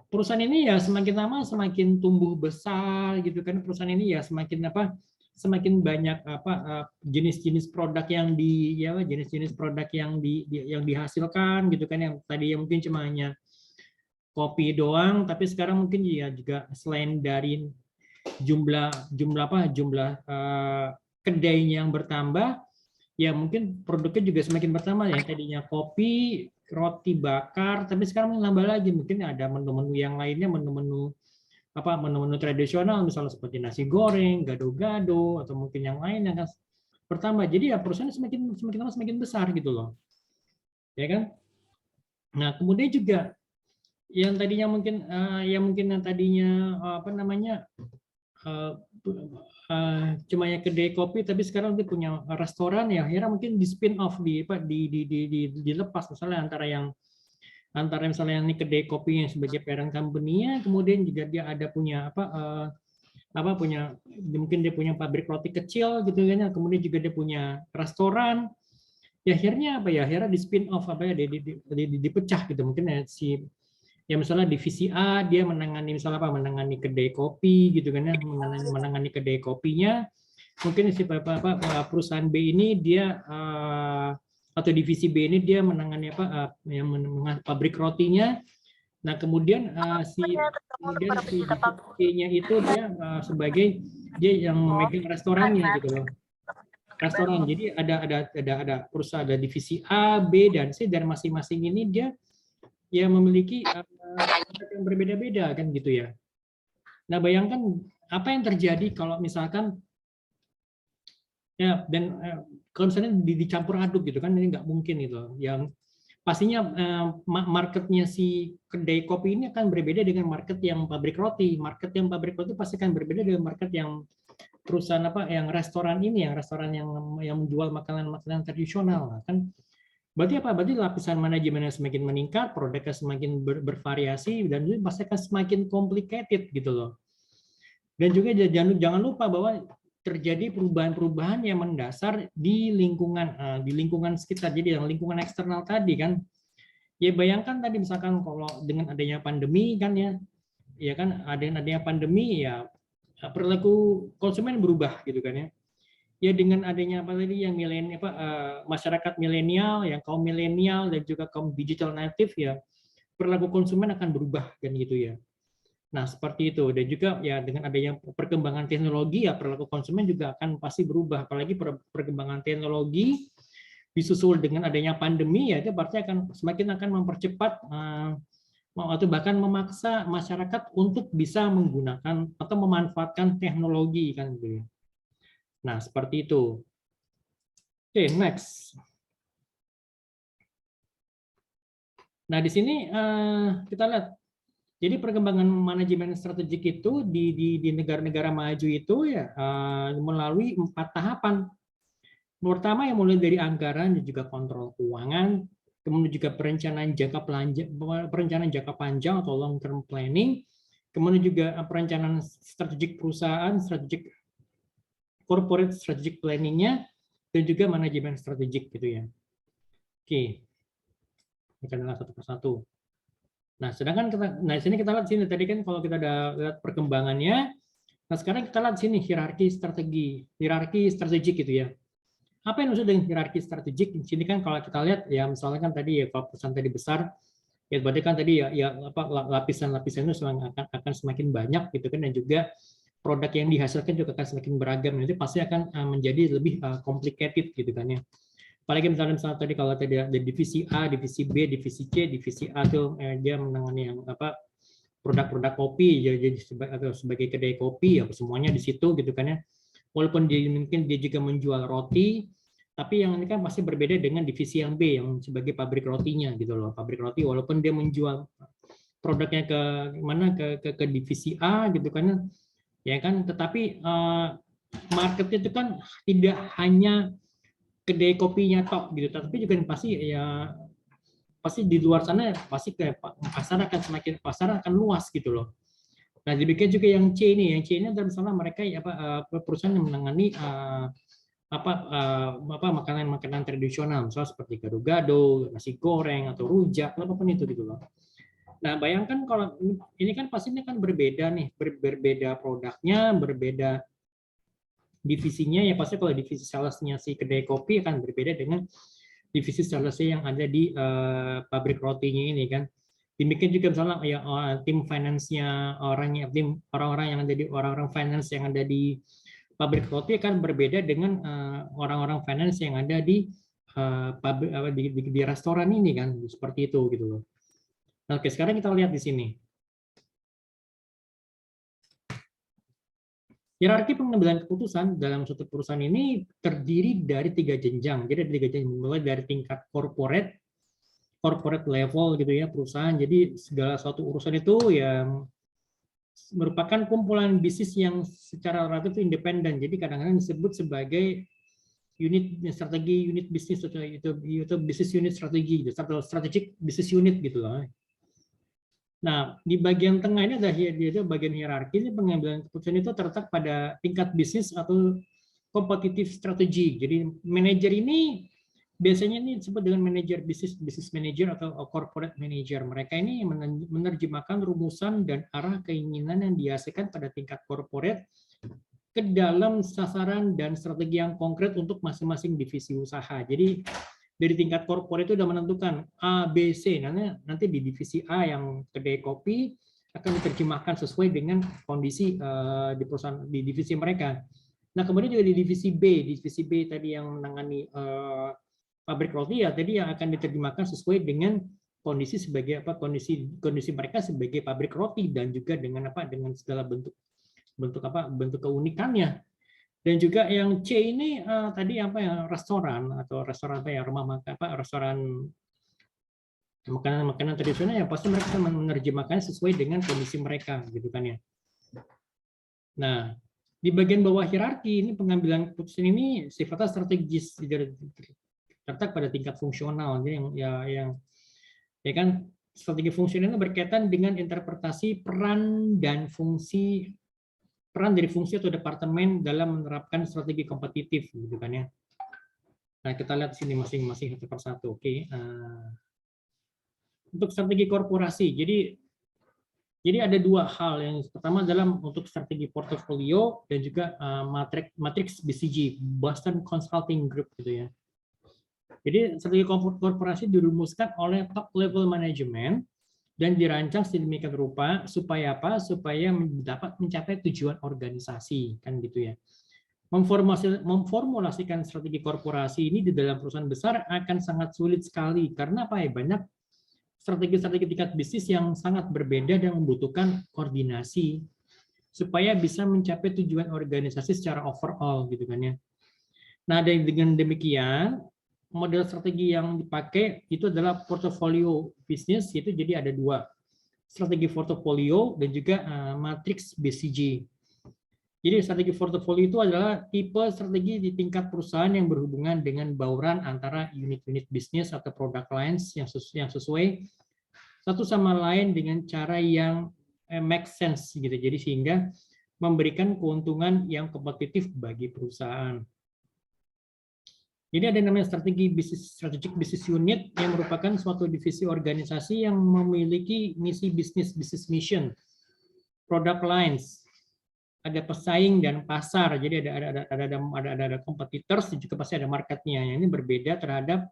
perusahaan ini ya semakin lama semakin tumbuh besar gitu kan. Perusahaan ini ya semakin banyak jenis-jenis produk yang jenis-jenis produk yang dihasilkan gitu kan, yang tadi yang mungkin cuma hanya kopi doang, tapi sekarang mungkin ya juga selain dari jumlah kedainya yang bertambah, ya mungkin produknya juga semakin bertambah, ya tadinya kopi, roti bakar, tapi sekarang nambah lagi, mungkin ada menu-menu yang lainnya, menu-menu tradisional misalnya seperti nasi goreng, gado-gado, atau mungkin yang lain yang bertambah. Jadi ya perusahaan semakin lama semakin besar gitu loh, ya kan. Nah kemudian juga yang tadinya mungkin yang tadinya cuma ya kedai kopi, tapi sekarang dia punya restoran, ya akhirnya mungkin di spin off, dilepas misalnya antara misalnya yang ini kedai kopi yang sebagai parent company-nya, kemudian juga dia ada punya mungkin dia punya pabrik roti kecil gitu kan, kemudian juga dia punya restoran, ya akhirnya akhirnya di spin off dipecah gitu, mungkin ya misalnya divisi A dia menangani kedai kopi gitu kan ya, menangani kedai kopinya, mungkin si perusahaan B ini dia atau divisi B ini dia menangani pabrik rotinya. Nah kemudian si B-nya itu dia sebagai dia yang memegang restorannya gitu loh, restoran. Jadi ada perusahaan, ada divisi A, B dan C, dan masing-masing ini dia ya memiliki yang berbeda-beda kan gitu ya. Nah bayangkan apa yang terjadi kalau misalkan ya, dan kalau misalnya dicampur aduk gitu kan, ini nggak mungkin gitu. Yang pastinya marketnya si kedai kopi ini akan berbeda dengan market yang pabrik roti. Market yang pabrik roti pasti akan berbeda dengan market yang perusahaan yang restoran ini, yang restoran yang menjual makanan-makanan tradisional. Nah, kan berarti apa? Berarti lapisan manajemennya semakin meningkat, produknya semakin bervariasi, dan itu pasti akan semakin complicated gitu loh. Dan juga jangan lupa bahwa terjadi perubahan-perubahan yang mendasar di lingkungan sekitar. Jadi yang lingkungan eksternal tadi kan, ya bayangkan tadi misalkan kalau dengan adanya pandemi kan ya kan adanya pandemi ya perilaku konsumen berubah gitu kan ya. Ya dengan adanya yang masyarakat milenial, yang kaum milenial dan juga kaum digital native, ya perilaku konsumen akan berubah kan gitu ya. Nah seperti itu, dan juga ya dengan adanya perkembangan teknologi ya perilaku konsumen juga akan pasti berubah, apalagi perkembangan teknologi disusul dengan adanya pandemi, ya itu berarti semakin akan mempercepat atau bahkan memaksa masyarakat untuk bisa menggunakan atau memanfaatkan teknologi kan gitu ya. Nah, seperti itu. Oke, next. Nah, di sini kita lihat. Jadi perkembangan manajemen strategik itu di negara-negara maju itu ya melalui 4 tahapan. Pertama yang mulai dari anggaran dan juga kontrol keuangan, kemudian juga perencanaan jangka panjang atau long term planning, kemudian juga perencanaan strategik perusahaan, strategik corporate strategic planning-nya, dan juga manajemen strategik gitu ya. Oke, kita lihat satu persatu. Nah, sedangkan di sini kita lihat sini tadi kan kalau kita ada lihat perkembangannya. Nah, sekarang kita lihat sini hierarki strategik gitu ya. Apa yang maksud dengan hierarki strategik? Di sini kan kalau kita lihat ya misalnya kan tadi ya kalau perusahaan tadi besar, ya berarti kan tadi ya lapisan-lapisan itu akan semakin banyak gitu kan, dan juga produk yang dihasilkan juga akan semakin beragam, nanti pasti akan menjadi lebih complicated gitu kan ya. Apalagi misalnya tadi kalau tadi ada divisi A, divisi B, divisi C, divisi A tuh dia menangani yang produk-produk kopi, jadi atau sebagai kedai kopi, ya semuanya di situ gitu kan ya. Walaupun dia mungkin dia juga menjual roti, tapi yang ini kan pasti berbeda dengan divisi yang B yang sebagai pabrik rotinya gitu loh. Pabrik roti walaupun dia menjual produknya ke mana ke divisi A gitu kan ya kan, tetapi marketnya itu kan tidak hanya kedai kopinya tok gitu, tapi juga pasti ya pasti di luar sana pasti ke pasar akan luas gitu loh. Nah, demikian juga yang C ini, adalah misalnya mereka ya perusahaan yang menangani makanan-makanan tradisional, misalnya seperti gado-gado, nasi goreng atau rujak, apapun itu gitu loh. Nah, bayangkan kalau ini kan pastinya kan berbeda nih, berbeda produknya, berbeda divisinya, ya pasti kalau divisi salesnya si kedai kopi akan berbeda dengan divisi salesnya yang ada di pabrik rotinya ini kan. Demikian juga misalnya ya tim finance-nya orang-orang yang ada di orang-orang finance yang ada di pabrik roti akan berbeda dengan orang-orang finance yang ada di di restoran ini kan, seperti itu gitu loh. Nah, oke, sekarang kita lihat di sini. Hierarki pengambilan keputusan dalam suatu perusahaan ini terdiri dari 3 jenjang. Jadi ada 3 jenjang, mulai dari tingkat corporate level gitu ya perusahaan. Jadi segala suatu urusan itu yang merupakan kumpulan bisnis yang secara relatif independen. Jadi kadang-kadang disebut sebagai unit strategi, unit bisnis itu bisnis unit strategi, atau strategic business unit gitu loh. Nah, di bagian tengah ini ada bagian hierarki, ini pengambilan keputusan itu terletak pada tingkat bisnis atau kompetitif strategi. Jadi manajer ini biasanya ini disebut dengan manajer business manager atau corporate manager. Mereka ini menerjemahkan rumusan dan arah keinginan yang dihasilkan pada tingkat corporate ke dalam sasaran dan strategi yang konkret untuk masing-masing divisi usaha. Jadi dari tingkat korporat itu sudah menentukan A, B, C. Nanti di divisi A yang kedai kopi akan diterjemahkan sesuai dengan kondisi di perusahaan di divisi mereka. Nah, kemudian juga di divisi B tadi yang menangani pabrik roti ya, tadi yang akan diterjemahkan sesuai dengan kondisi sebagai kondisi mereka sebagai pabrik roti dan juga dengan segala bentuk keunikannya. Dan juga yang C ini tadi restoran rumah makan restoran makanan tradisional ya pasti mereka akan menerjemahkan sesuai dengan kondisi mereka gitu kan ya. Nah, di bagian bawah hierarki ini pengambilan keputusan ini sifatnya strategis terletak pada tingkat fungsional. Jadi yang ya kan strategi fungsional berkaitan dengan interpretasi peran dari fungsi atau departemen dalam menerapkan strategi kompetitif gitu kan ya. Nah, kita lihat sini masing-masing satu persatu. Oke. Untuk strategi korporasi. Jadi ada 2 hal. Yang pertama dalam untuk strategi portofolio dan juga matrix BCG, Boston Consulting Group gitu ya. Jadi strategi korporasi dirumuskan oleh top level management dan dirancang sedemikian rupa supaya apa? Supaya dapat mencapai tujuan organisasi kan gitu ya. Memformulasikan strategi korporasi ini di dalam perusahaan besar akan sangat sulit sekali karena apa ya? Banyak strategi-strategi tingkat bisnis yang sangat berbeda dan membutuhkan koordinasi supaya bisa mencapai tujuan organisasi secara overall gitu kan ya. Nah, dengan demikian model strategi yang dipakai itu adalah portofolio bisnis, itu jadi ada 2, strategi portofolio dan juga matrix BCG. Jadi strategi portofolio itu adalah tipe strategi di tingkat perusahaan yang berhubungan dengan bauran antara unit-unit bisnis atau product lines yang sesuai satu sama lain dengan cara yang make sense gitu. Jadi sehingga memberikan keuntungan yang kompetitif bagi perusahaan. Jadi ada namanya strategic business unit yang merupakan suatu divisi organisasi yang memiliki misi business mission, product lines, ada pesaing dan pasar. Jadi ada competitors, juga pasti ada marketnya. Yang ini berbeda terhadap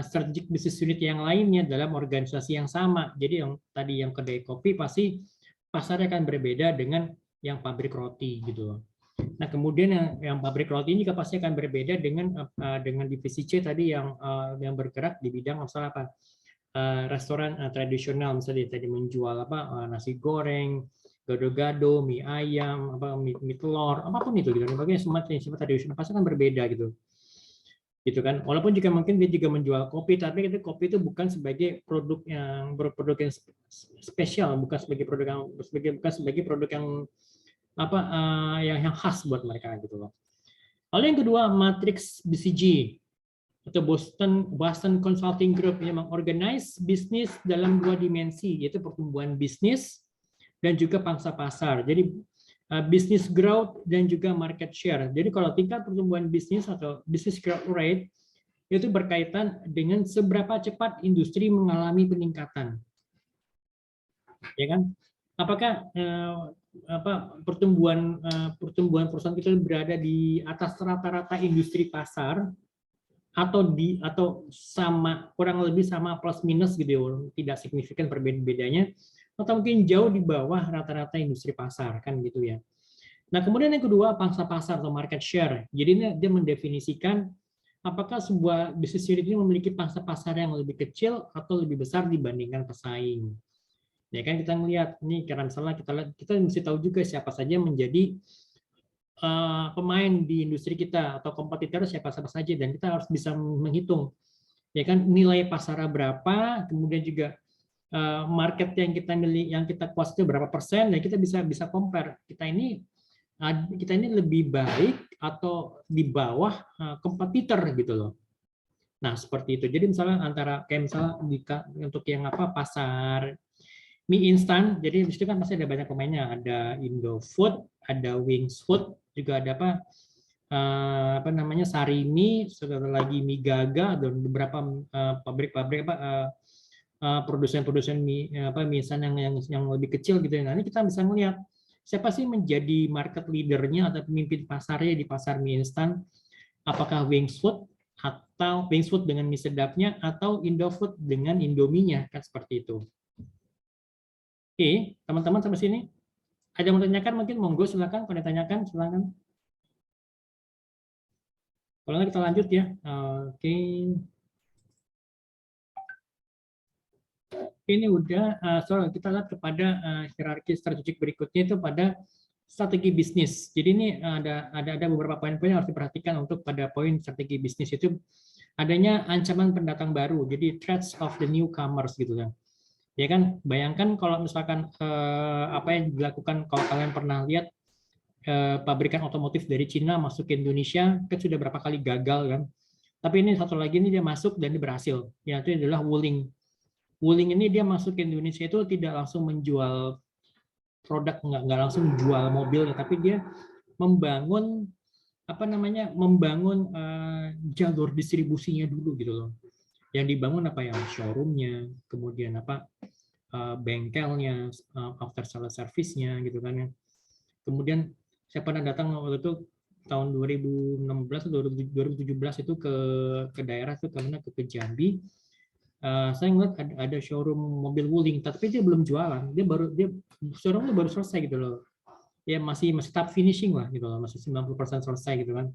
strategic business unit yang lainnya dalam organisasi yang sama. Jadi yang tadi yang kedai kopi pasti pasarnya akan berbeda dengan yang pabrik roti gitu. Nah, kemudian yang pabrik roti ini juga pasti akan berbeda dengan divisi C tadi yang bergerak di bidang masalah apa? restoran tradisional, misalnya tadi menjual nasi goreng, gado-gado, mie ayam, mie telur, apapun itu gitu. Bagaimana semua tradisional pasti kan berbeda gitu kan. Walaupun juga mungkin dia juga menjual kopi, tapi itu kopi itu bukan sebagai produk yang berproduk yang spesial, bukan sebagai produk yang bukan sebagai produk yang yang khas buat mereka gitu loh. Lalu yang kedua, Matrix BCG atau Boston Consulting Group yang mengorganize bisnis dalam 2 dimensi, yaitu pertumbuhan bisnis dan juga pangsa pasar. Jadi business growth dan juga market share. Jadi kalau tingkat pertumbuhan bisnis atau business growth rate itu berkaitan dengan seberapa cepat industri mengalami peningkatan. Ya kan? Apakah pertumbuhan perusahaan kita berada di atas rata-rata industri pasar atau sama, kurang lebih sama plus minus gitu ya, tidak signifikan bedanya, atau mungkin jauh di bawah rata-rata industri pasar kan gitu ya. Nah, kemudian yang kedua, pangsa pasar atau market share. Jadi dia mendefinisikan apakah sebuah bisnis unit ini memiliki pangsa pasar yang lebih kecil atau lebih besar dibandingkan pesaing. Ya kan, kita melihat nih, karena misalnya kita mesti tahu juga siapa saja menjadi pemain di industri kita atau kompetitor siapa saja, dan kita harus bisa menghitung ya kan nilai pasar berapa, kemudian juga market yang kita milih, yang kita kuasai berapa persen, dan kita bisa compare kita ini lebih baik atau di bawah kompetitor gitu loh. Nah, seperti itu. Jadi misalnya kayak misalnya untuk yang pasar mie instan, jadi di situ kan pasti ada banyak pemainnya, ada Indofood, ada Wings Food, juga ada namanya Sarimi, saudara lagi Mie Gaga, dan beberapa pabrik-pabrik produsen-produsen mie instan yang lebih kecil gitu. Nah, ini kita bisa melihat siapa sih menjadi market leadernya atau pemimpin pasarnya di pasar mie instan. Apakah Wings Food atau Wings Food dengan mie sedapnya, atau Indofood dengan Indominya, kan seperti itu. Oke, teman-teman sampai sini. Ada yang mau tanyakan mungkin, monggo silakan. Kalau ditanyakan silakan. Kalau nggak kita lanjut ya. Oke. Ini udah, kita lihat kepada hierarki strategik berikutnya itu pada strategi bisnis. Jadi ini ada beberapa poin-poin yang harus diperhatikan untuk pada poin strategi bisnis itu adanya ancaman pendatang baru. Jadi threats of the newcomers gitu kan. Ya kan, bayangkan kalau misalkan apa yang dilakukan, kalau kalian pernah lihat pabrikan otomotif dari Cina masuk ke Indonesia, kan sudah berapa kali gagal kan. Tapi ini satu lagi, ini dia masuk dan dia berhasil. Ya, itu adalah Wuling. Wuling ini dia masuk ke Indonesia itu tidak langsung menjual produk, nggak langsung jual mobil, tapi dia membangun jalur distribusinya dulu gitu loh. Yang dibangun showroomnya, kemudian bengkelnya, after sales service-nya gitu kan ya. Kemudian saya pernah datang waktu itu tahun 2016 atau 2017 itu ke daerah itu ke Jambi. Saya ngeliat ada showroom mobil Wuling, tapi dia belum jualan. Showroomnya baru selesai gitu loh. Ya masih tahap finishing lah gitu loh, masih 90% selesai gitu kan.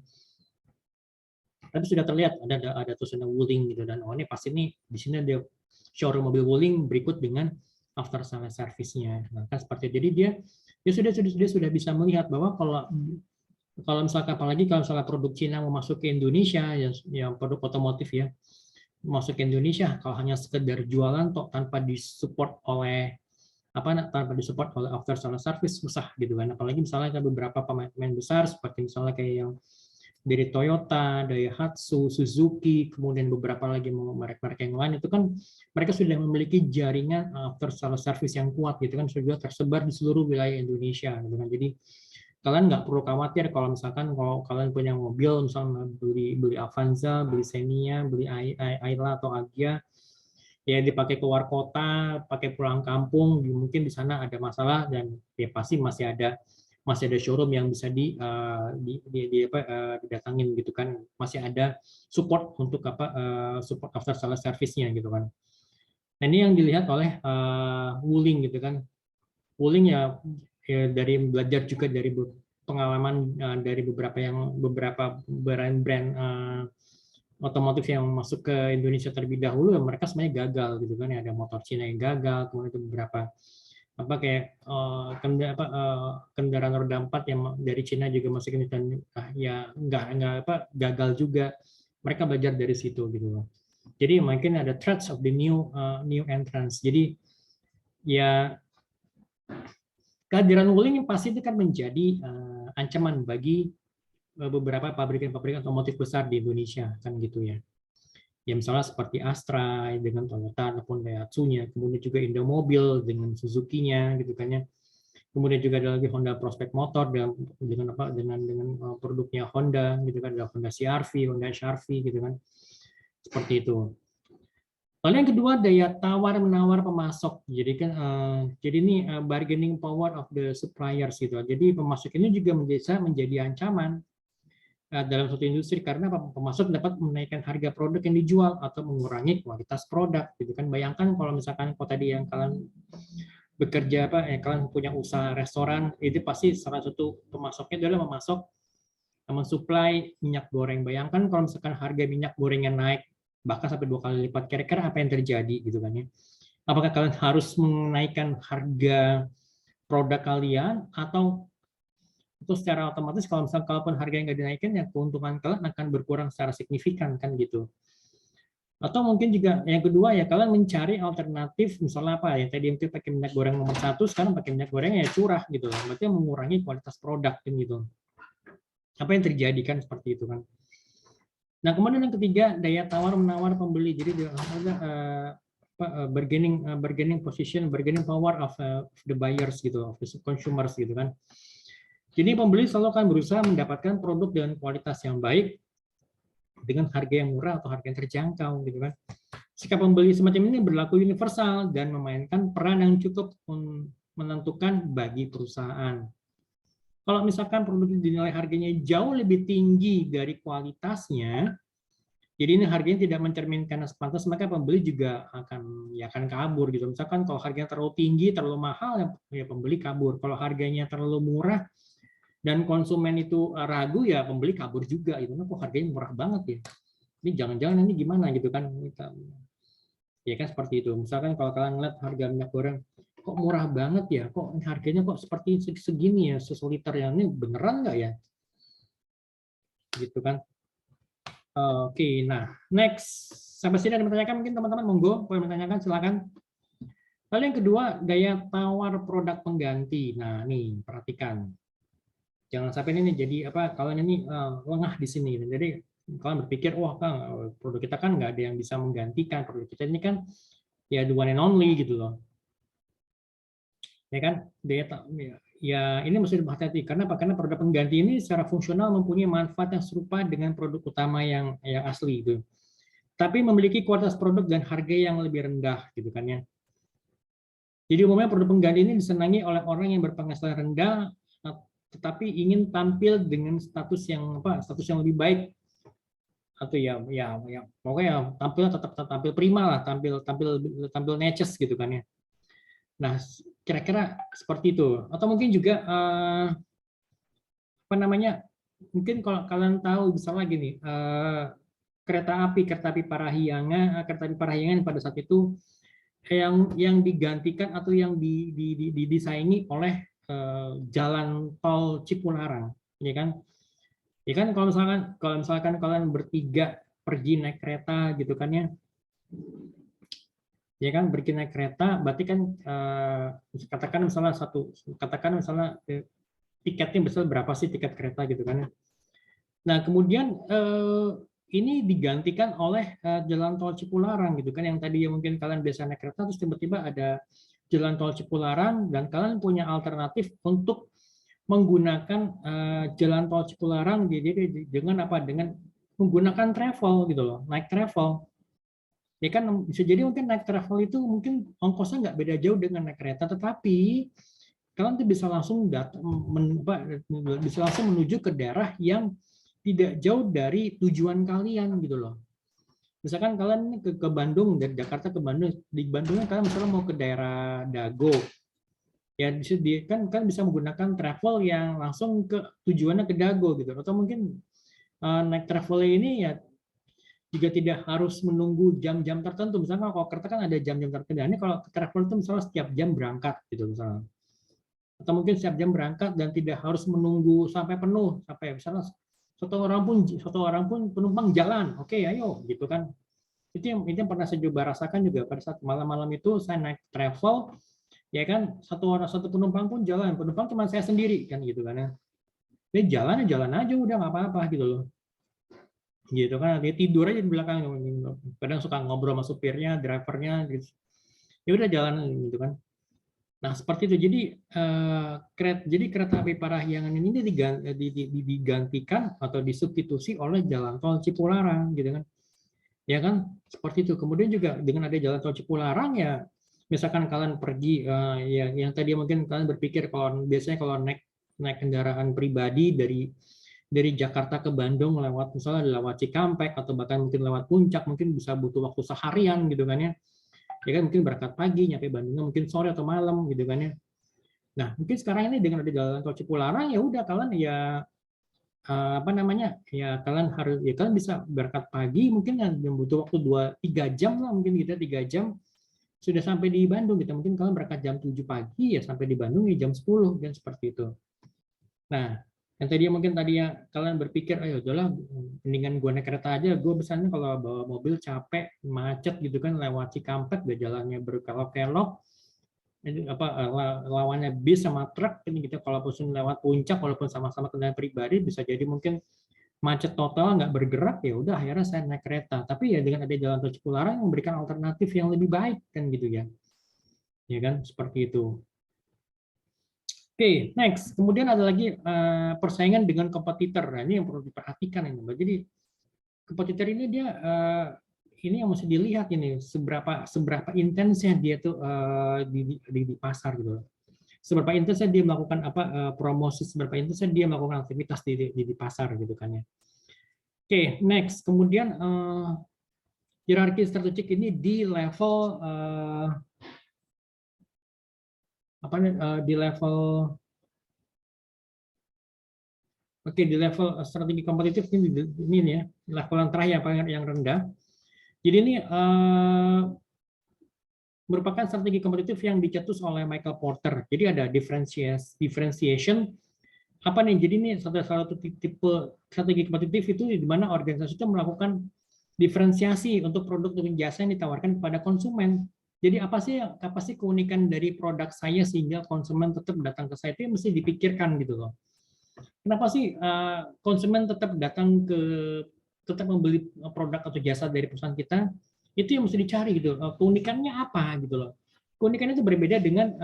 Tapi sudah terlihat ada tulisan Wuling gitu, dan ini pasti nih di sini ada showroom mobil Wuling berikut dengan after sales service-nya. Nah, kan seperti itu. Jadi dia sudah bisa melihat bahwa kalau misalkan, apalagi kalau misalnya produk Cina mau masuk ke Indonesia, yang produk otomotif ya, masuk ke Indonesia, kalau hanya sekedar jualan tanpa disupport oleh after sales service, susah gitu kan. Apalagi misalnya beberapa pemain besar seperti misalnya kayak yang dari Toyota, Daihatsu, Suzuki, kemudian beberapa lagi merek-merek yang lain, itu kan mereka sudah memiliki jaringan after sales service yang kuat gitu kan, sudah tersebar di seluruh wilayah Indonesia gitu kan. Jadi kalian nggak perlu khawatir kalau misalkan kalau kalian punya mobil, misalnya beli Avanza, beli Xenia, beli Ayla atau Agya, ya dipakai keluar kota, pakai pulang kampung, mungkin di sana ada masalah, dan ya pasti masih ada showroom yang bisa didatangin gitu kan, masih ada support untuk support after sales service-nya gitu kan. Nah, ini yang dilihat oleh Wuling gitu kan. Wuling ya dari belajar juga dari pengalaman dari beberapa brand otomotif yang masuk ke Indonesia terlebih dahulu, mereka sebenarnya gagal gitu kan ya, ada motor Cina yang gagal, kemudian itu beberapa apa kayak kendaraan roda 4 yang dari Cina juga masuk ke Indonesia, ya nggak apa gagal juga. Mereka belajar dari situ gitu loh. Jadi mungkin ada threats of the new entrants. Jadi ya kehadiran Wuling pasti itu kan menjadi ancaman bagi beberapa pabrikan-pabrikan otomotif besar di Indonesia kan gitu ya. Ya misalnya seperti Astra dengan Toyota ataupun Daihatsu-nya, kemudian juga Indomobil dengan Suzuki-nya gitu kan ya. Kemudian juga ada lagi Honda Prospect Motor dengan apa dengan produknya Honda gitu kan, ada Honda CR-V, Honda HR-V gitu kan. Seperti itu. Lalu yang kedua daya tawar menawar pemasok. Jadi kan jadi ini bargaining power of the suppliers gitu. Jadi pemasok ini juga bisa menjadi ancaman dalam suatu industri karena pemasok dapat menaikkan harga produk yang dijual atau mengurangi kualitas produk gitu kan. Bayangkan kalau misalkan kok tadi yang kalian bekerja kalian punya usaha restoran, itu pasti salah satu pemasoknya adalah mensuplai minyak goreng. Bayangkan kalau misalkan harga minyak gorengnya naik bahkan sampai 2 kali lipat, kira-kira apa yang terjadi gitu kan ya? Apakah kalian harus menaikkan harga produk kalian atau itu secara otomatis kalau misalkan kalaupun harganya nggak dinaikkan ya keuntungan kalian akan berkurang secara signifikan kan gitu. Atau mungkin juga yang kedua ya kalian mencari alternatif misalnya apa ya tadi mungkin pakai minyak goreng nomor 1 sekarang pakai minyak goreng ya curah gitu loh, berarti mengurangi kualitas produk kan gitu. Apa yang terjadi kan seperti itu kan. Nah kemudian yang ketiga daya tawar menawar pembeli, jadi ada bargaining position, bargaining power of the buyers gitu, of the consumers gitu kan. Jadi pembeli selalu akan berusaha mendapatkan produk dengan kualitas yang baik dengan harga yang murah atau harga yang terjangkau gitu kan. Sikap pembeli semacam ini berlaku universal dan memainkan peran yang cukup menentukan bagi perusahaan. Kalau misalkan produk dinilai harganya jauh lebih tinggi dari kualitasnya, jadi ini harganya tidak mencerminkan sepantas, maka pembeli juga akan kabur gitu. Misalkan kalau harganya terlalu tinggi, terlalu mahal, ya pembeli kabur. Kalau harganya terlalu murah dan konsumen itu ragu, ya pembeli kabur juga. Itu kok harganya murah banget ya. Ini jangan-jangan ini gimana gitu kan? Ya kan seperti itu. Misalkan kalau kalian ngeliat harga minyak goreng, kok murah banget ya? Kok harganya kok seperti segini ya, seseliter yang ini beneran nggak ya? Gitu kan? Oke, nah next. Sampai sini ada yang bertanyakan mungkin teman-teman, monggo boleh bertanyakan, silakan. Lalu yang kedua, daya tawar produk pengganti. Nah, nih perhatikan. Jangan sampai ini jadi apa? Kalian ini lengah di sini. Jadi kalian berpikir, wah Kang, produk kita kan nggak ada yang bisa menggantikan. Produk kita ini kan ya the one and only gitu loh. Ya kan? Ya ini mesti hati-hati karena apa? Karena produk pengganti ini secara fungsional mempunyai manfaat yang serupa dengan produk utama yang asli gitu. Tapi memiliki kualitas produk dan harga yang lebih rendah gitu kan ya. Jadi umumnya produk pengganti ini disenangi oleh orang yang berpenghasilan rendah tetapi ingin tampil dengan status yang lebih baik atau pokoknya tetap tampil prima lah, tampil neces gitu kan ya. Nah, kira-kira seperti itu. Atau mungkin juga apa namanya? Mungkin kalau kalian tahu misalnya gini, kereta api Parahyangan pada saat itu yang digantikan atau yang disaingi oleh jalan tol Cipularang, ya kan? Ya kan kalau misalkan kalian bertiga pergi naik kereta gitu kan ya kan pergi naik kereta, berarti kan katakan misalnya tiketnya besar berapa sih tiket kereta gitu kan? Nah kemudian ini digantikan oleh jalan tol Cipularang gitu kan, yang tadi mungkin kalian biasa naik kereta terus tiba-tiba ada jalan tol Cipularang dan kalian punya alternatif untuk menggunakan jalan tol Cipularang dengan menggunakan travel gitu loh, naik travel. Ya kan bisa jadi mungkin naik travel itu mungkin ongkosnya nggak beda jauh dengan naik kereta, tetapi kalian tuh bisa langsung bisa langsung menuju ke daerah yang tidak jauh dari tujuan kalian gitu loh. Misalkan kalian ke Bandung, dari Jakarta ke Bandung, di Bandungnya kalian misalnya mau ke daerah Dago, ya kan bisa menggunakan travel yang langsung ke tujuannya ke Dago gitu, atau mungkin naik travel ini ya juga tidak harus menunggu jam-jam tertentu. Misalnya kalau kereta kan ada jam-jam tertentu. Ini kalau travel itu misalnya setiap jam berangkat gitu misalnya. Atau mungkin setiap jam berangkat dan tidak harus menunggu sampai penuh, sampai misalnya satu orang pun penumpang jalan, oke ayo gitu kan. Itu yang pernah saya coba rasakan juga pada saat malam-malam itu saya naik travel, ya kan satu penumpang pun jalan, penumpang cuma saya sendiri kan gitu kan ya. Dia jalan aja udah nggak apa-apa gitu loh. Gitu kan dia tidur aja di belakang, kadang suka ngobrol sama supirnya, drivernya gitu. Ya udah jalan gitu kan. Nah, seperti itu. Jadi kereta api Parahyangan ini digantikan atau disubstitusi oleh jalan tol Cipularang gitu kan. Ya kan? Seperti itu. Kemudian juga dengan ada jalan tol Cipularang ya misalkan kalian pergi ya yang tadi mungkin kalian berpikir kalau biasanya kalau naik kendaraan pribadi dari Jakarta ke Bandung misalnya lewat Cikampek atau bahkan mungkin lewat Puncak mungkin bisa butuh waktu seharian gitu kan ya. Ya kan mungkin berangkat pagi nyampe Bandungnya mungkin sore atau malam gitu kan ya. Nah, mungkin sekarang ini dengan ada jalan tol Cipularang ya udah kalian ya apa namanya? Ya kalian bisa berangkat pagi mungkin yang butuh waktu 2-3 jam lah mungkin gitu 3 jam sudah sampai di Bandung gitu. Mungkin kalian berangkat jam 7 pagi ya sampai di Bandung ya jam 10 dan seperti itu. Nah, yang tadi mungkin ya kalian berpikir ayo udahlah mendingan gue naik kereta aja, gue misalnya kalau bawa mobil capek macet gitu kan lewat Cikampek udah jalannya berkelok-kelok lawannya bis sama truk ini gitu kalaupun lewat Puncak walaupun sama-sama kendaraan pribadi bisa jadi mungkin macet total nggak bergerak ya udah akhirnya saya naik kereta tapi ya dengan ada jalan tol Cipularang yang memberikan alternatif yang lebih baik kan gitu ya kan seperti itu. Oke, next. Kemudian ada lagi persaingan dengan kompetitor. Nah, ini yang perlu diperhatikan ini. Jadi kompetitor ini dia ini yang mesti dilihat ini seberapa intensnya dia tuh di pasar gitu. Seberapa intensnya dia melakukan promosi, seberapa intensnya dia melakukan aktivitas di pasar gitu kan ya. Oke, next. Kemudian hierarki strategik ini di level di level di level strategi kompetitif ini ya, level yang terakhir yang rendah. Jadi ini merupakan strategi kompetitif yang dicetus oleh Michael Porter. Jadi ada differentiation apa nih? Jadi ini salah satu tipe strategi kompetitif itu di mana organisasi itu melakukan diferensiasi untuk produk dan jasa yang ditawarkan kepada konsumen. Jadi apa sih keunikan dari produk saya sehingga konsumen tetap datang ke saya itu mesti dipikirkan gitu loh. Kenapa sih konsumen tetap membeli produk atau jasa dari perusahaan kita? Itu yang mesti dicari gitu. Keunikannya apa gitu loh. Keunikannya itu berbeda dengan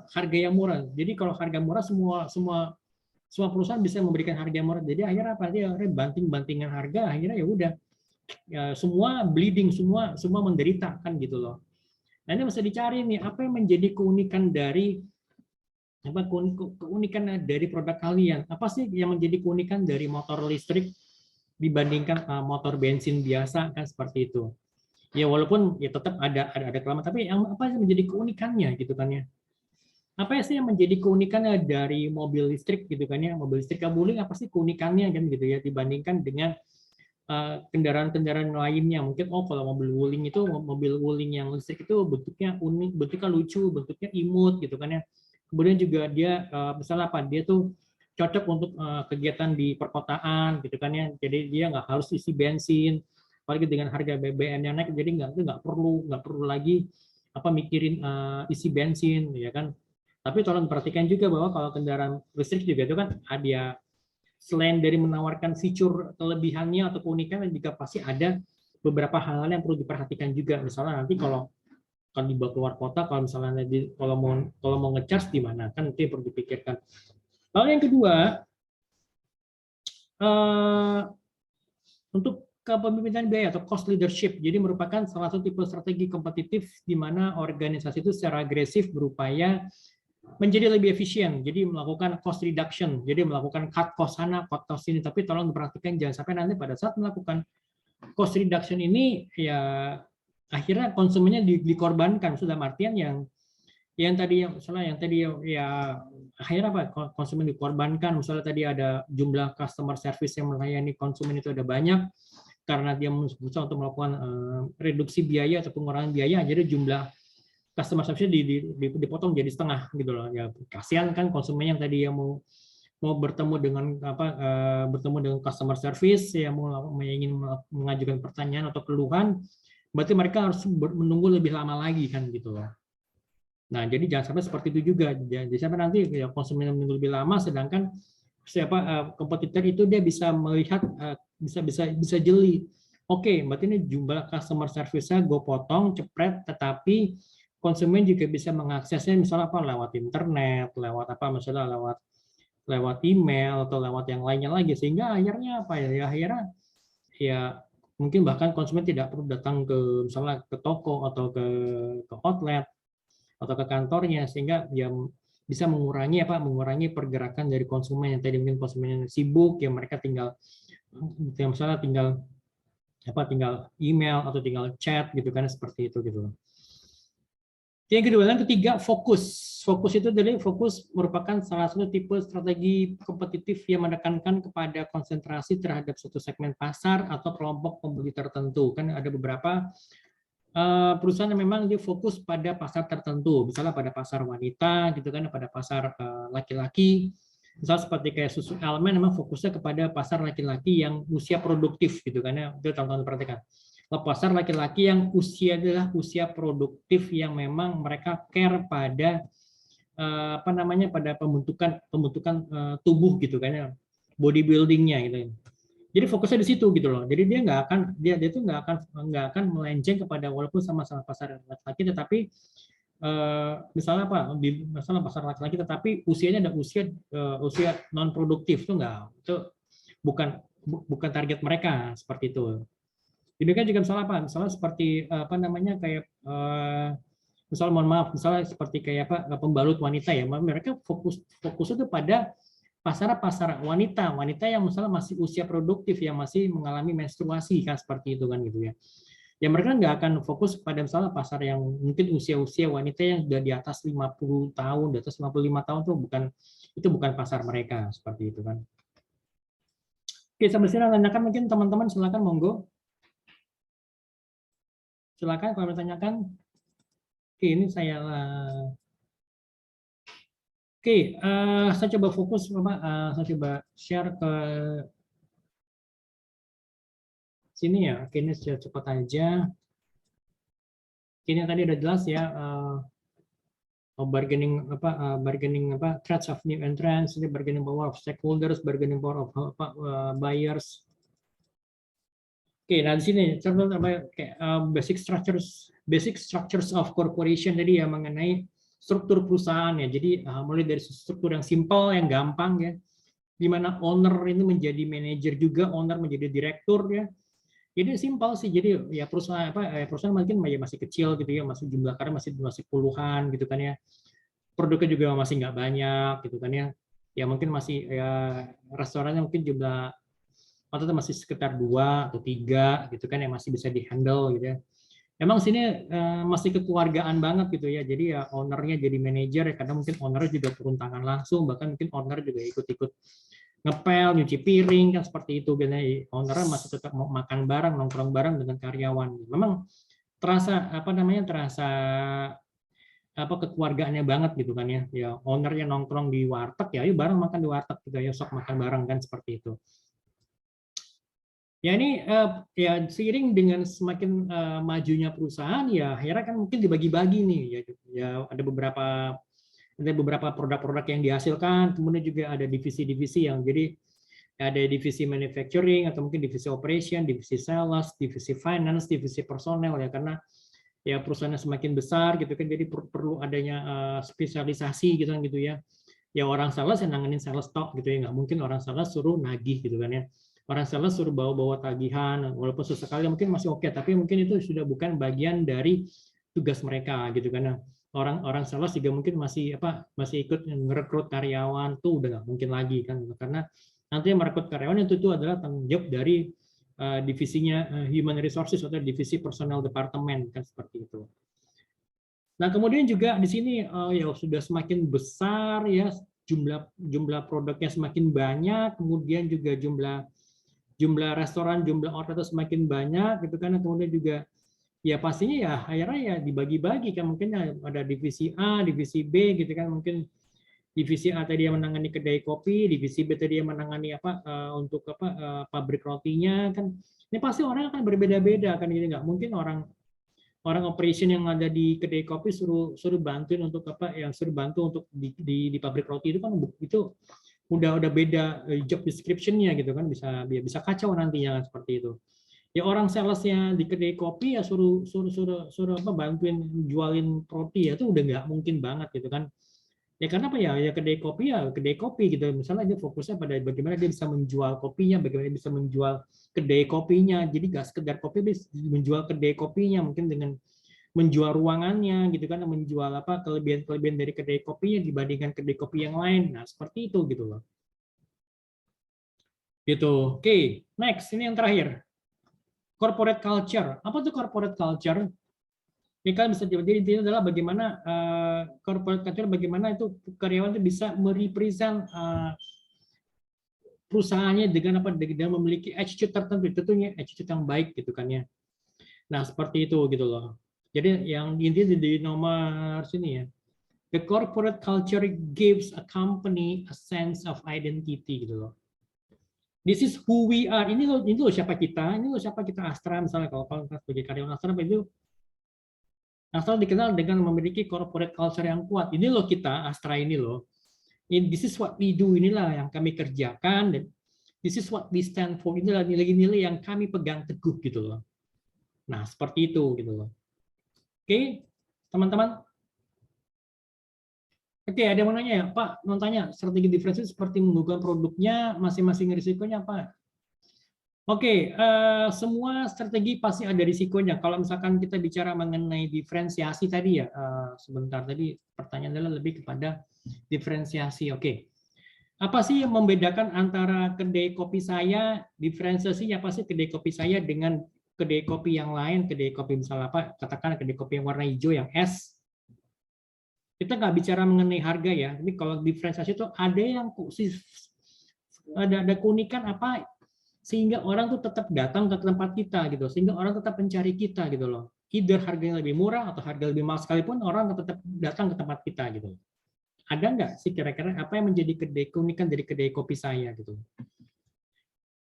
harga yang murah. Jadi kalau harga murah semua perusahaan bisa memberikan harga yang murah. Jadi akhirnya apa? Dia banting-bantingan harga. Akhirnya ya udah semua bleeding, semua menderita kan gitu loh. Nah ini mesti dicari nih apa yang menjadi keunikan dari produk kalian. Apa sih yang menjadi keunikan dari motor listrik dibandingkan motor bensin biasa kan seperti itu. Ya walaupun ya tetap ada kelemahan, tapi apa yang menjadi keunikannya gitu kan ya. Apa sih yang menjadi keunikannya dari mobil listrik gitu kan ya. Mobil listrik wuling apa sih keunikannya kan gitu ya dibandingkan dengan kendaraan-kendaraan lainnya. Mungkin kalau mobil wuling yang listrik itu bentuknya unik, bentuknya lucu, bentuknya imut gitu kan ya. Kemudian juga dia misalnya dia tuh cocok untuk kegiatan di perkotaan gitu kan ya. Jadi dia nggak harus isi bensin, apalagi dengan harga BBM yang naik, jadi nggak perlu lagi mikirin isi bensin ya kan. Tapi tolong perhatikan juga bahwa kalau kendaraan listrik juga itu kan ada selain dari menawarkan fitur kelebihannya atau keunikan juga pasti ada beberapa hal yang perlu diperhatikan juga. Misalnya nanti kalau dibawa keluar kota, kalau misalnya kalau mau ngecas di mana kan itu yang perlu dipikirkan. Lalu yang kedua untuk kepemimpinan biaya atau cost leadership, jadi merupakan salah satu tipe strategi kompetitif di mana organisasi itu secara agresif berupaya menjadi lebih efisien, jadi melakukan cost reduction, jadi melakukan cut cost sana, cut cost sini. Tapi tolong diperhatikan jangan sampai nanti pada saat melakukan cost reduction ini ya akhirnya konsumennya dikorbankan. Sudah artian yang tadi ya akhirnya konsumen dikorbankan. Misalnya tadi ada jumlah customer service yang melayani konsumen itu ada banyak, karena dia berusaha untuk melakukan reduksi biaya atau pengurangan biaya, jadi jumlah customer service dipotong jadi setengah gitu loh. Ya kasihan kan konsumen yang tadi yang mau bertemu dengan bertemu dengan customer service yang ingin mengajukan pertanyaan atau keluhan, berarti mereka harus menunggu lebih lama lagi kan gitu loh. Nah, jadi jangan sampai seperti itu juga. Jadi sampai nanti ya, konsumen menunggu lebih lama, sedangkan kompetitor itu dia bisa melihat bisa jeli. Oke, berarti ini jumlah customer service-nya gue potong, cepret, tetapi konsumen juga bisa mengaksesnya misalnya apa lewat internet, lewat apa misalnya lewat email atau lewat yang lainnya lagi, sehingga akhirnya apa ya akhirnya ya mungkin bahkan konsumen tidak perlu datang ke misalnya ke toko atau ke outlet atau ke kantornya, sehingga dia bisa mengurangi pergerakan dari konsumen yang tadi mungkin konsumen yang sibuk, yang mereka tinggal misalnya tinggal email atau tinggal chat gitu kan, seperti itu gitu. Yang kedua, yang ketiga, fokus. Fokus itu merupakan salah satu tipe strategi kompetitif yang menekankan kepada konsentrasi terhadap suatu segmen pasar atau kelompok pembeli tertentu. Kan ada beberapa perusahaan yang memang dia fokus pada pasar tertentu, misalnya pada pasar wanita gitu kan, pada pasar laki-laki. Misal seperti kayak susu Elmen memang fokusnya kepada pasar laki-laki yang usia produktif gitu kan ya. Itu teman-teman perhatikan. Pasar laki-laki yang usia adalah usia produktif yang memang mereka care pada pada pembentukan tubuh gitu kan ya, bodybuildingnya gitu. Jadi fokusnya di situ gitu loh. Jadi dia itu nggak akan melenceng kepada walaupun sama-sama pasar laki-laki, tetapi misalnya misalnya pasar laki-laki tetapi usianya ada usia non produktif, itu bukan target mereka seperti itu. Jadi kan juga misalnya seperti kayak misalnya mohon maaf misalnya seperti kayak pembalut wanita ya, mereka fokusnya itu pada pasar wanita yang misalnya masih usia produktif, yang masih mengalami menstruasi kan, seperti itu kan gitu ya. Ya mereka nggak akan fokus pada misalnya pasar yang mungkin usia wanita yang sudah di atas 50 tahun, di atas 55 tahun itu bukan pasar mereka, seperti itu kan. Oke, sampai sini tanyakan mungkin teman-teman, silakan monggo. Silakan kalau bertanyakan. Oke, ini saya saya coba fokus, saya coba share ke sini ya. Oke, ini cepat aja. Ini tadi udah jelas ya, bargaining threats of new entrants, ini bargaining power of stakeholders, bargaining power of buyers. Oke, nah di sini basic structures of corporation tadi ya, mengenai struktur perusahaan ya. Jadi mulai dari struktur yang simple, yang gampang ya, di mana owner ini menjadi manajer juga, owner menjadi direktur ya. Jadi simpel sih. Jadi ya perusahaan mungkin masih kecil gitu ya, masih jumlah karya masih puluhan gitu kan ya. Produknya juga masih nggak banyak gitu kan ya. Ya mungkin masih ya restorannya mungkin jumlah atau masih sekitar 2 atau 3 gitu kan, yang masih bisa dihandle gitu ya. Emang sini masih kekeluargaan banget gitu ya. Jadi ya ownernya jadi manajer ya, karena mungkin ownernya juga turun tangan langsung, bahkan mungkin owner juga ikut-ikut ngepel, nyuci piring kan, seperti itu. Ownernya masih tetap mau makan bareng, nongkrong bareng dengan karyawan. Memang terasa kekeluargaannya banget gitu kan ya. Ya ownernya nongkrong di warteg ya, ayo bareng makan di warteg gitu ya, sok makan bareng kan, seperti itu. Ya ini ya seiring dengan semakin majunya perusahaan ya akhirnya kan mungkin dibagi-bagi nih ya, ada beberapa produk-produk yang dihasilkan, kemudian juga ada divisi-divisi yang jadi ada divisi manufacturing atau mungkin divisi operation, divisi sales, divisi finance, divisi personel ya, karena ya perusahaannya semakin besar gitu kan, jadi perlu adanya spesialisasi gitu kan gitu ya. Ya orang sales yang nanganin sales stock gitu ya, nggak mungkin orang sales suruh nagih gitu kan ya. Orang sales suruh bawa-bawa tagihan, walaupun sesekali mungkin masih oke, tapi mungkin itu sudah bukan bagian dari tugas mereka gitu kan. Orang sales juga mungkin masih ikut merekrut karyawan, tuh udah nggak mungkin lagi kan, karena nanti yang merekrut karyawan itu adalah tanggung jawab dari divisinya human resources atau divisi personal department kan, seperti itu. Nah kemudian juga di sini ya sudah semakin besar ya, jumlah produknya semakin banyak, kemudian juga jumlah jumlah restoran, jumlah outlet itu semakin banyak gitu kan, kemudian juga ya pastinya ya akhirnya ya dibagi-bagi kan, mungkin ada divisi A, divisi B gitu kan, mungkin divisi A tadi yang menangani kedai kopi, divisi B tadi yang menangani apa untuk apa pabrik rotinya kan. Ini pasti orang akan berbeda-beda kan, jadi nggak mungkin orang operation yang ada di kedai kopi suruh bantuin untuk apa, yang suruh bantu untuk di pabrik roti itu kan, itu udah beda job description-nya gitu kan, bisa kacau nantinya seperti itu. Ya orang salesnya di kedai kopi ya suruh apa bantuin jualin roti ya, itu udah nggak mungkin banget gitu kan. Ya karena apa ya kedai kopi gitu, misalnya dia fokusnya pada bagaimana dia bisa menjual kopinya, bagaimana dia bisa menjual kedai kopinya, jadi nggak sekedar kopi, menjual kedai kopinya mungkin dengan menjual ruangannya gitu kan, menjual apa kelebihan dari kedai kopinya dibandingkan kedai kopi yang lain. Nah seperti itu gitu loh. Gitu. Oke, next, ini yang terakhir, corporate culture. Apa tuh corporate culture? Ini kan bisa jadi intinya adalah bagaimana corporate culture, bagaimana itu karyawan itu bisa merepresent perusahaannya dengan apa, dengan memiliki attitude tertentu, tentunya attitude yang baik gitu kan ya. Nah seperti itu gitu loh. Jadi yang intinya di nomor sini ya, the corporate culture gives a company a sense of identity gitu loh. This is who we are. Ini loh siapa kita, Astra misalnya, kalau sebagai karyawan Astra itu Astra dikenal dengan memiliki corporate culture yang kuat. Ini loh kita, Astra ini loh. This is what we do, inilah yang kami kerjakan, dan this is what we stand for, inilah nilai-nilai yang kami pegang teguh gitu loh. Nah, seperti itu gitu loh. Oke, teman-teman. Oke, ada yang mau nanya ya? Pak, mau tanya, strategi diferensiasi seperti menggunakan produknya, masing-masing risikonya apa? Oke, semua strategi pasti ada risikonya. Kalau misalkan kita bicara mengenai diferensiasi tadi ya, sebentar tadi pertanyaan adalah lebih kepada diferensiasi. Oke, apa sih yang membedakan antara kedai kopi saya, diferensiasinya apa sih kedai kopi saya dengan kedai kopi yang lain, kedai kopi misalnya apa, katakan kedai kopi yang warna hijau yang S. Kita nggak bicara mengenai harga ya, tapi kalau diferensiasi itu ada yang ada keunikan apa, sehingga orang tuh tetap datang ke tempat kita gitu, sehingga orang tetap mencari kita gitu loh. Either harganya lebih murah atau harga lebih mahal sekalipun, orang tetap datang ke tempat kita gitu. Ada nggak sih kira-kira apa yang menjadi keunikan dari kedai kopi saya gitu?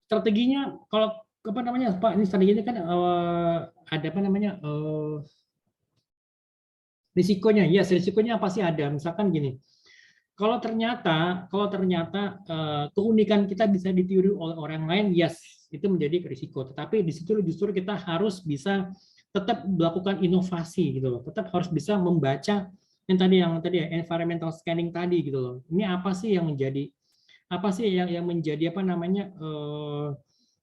Strateginya kalau apa namanya Pak, ini strateginya kan ada apa namanya risikonya. Yes, risikonya pasti ada. Misalkan gini, kalau ternyata keunikan kita bisa ditiru oleh orang lain, yes, itu menjadi risiko. Tetapi di situ justru kita harus bisa tetap melakukan inovasi gitu loh. Tetap harus bisa membaca yang tadi ya, environmental scanning tadi gitu loh. Ini apa sih yang menjadi apa namanya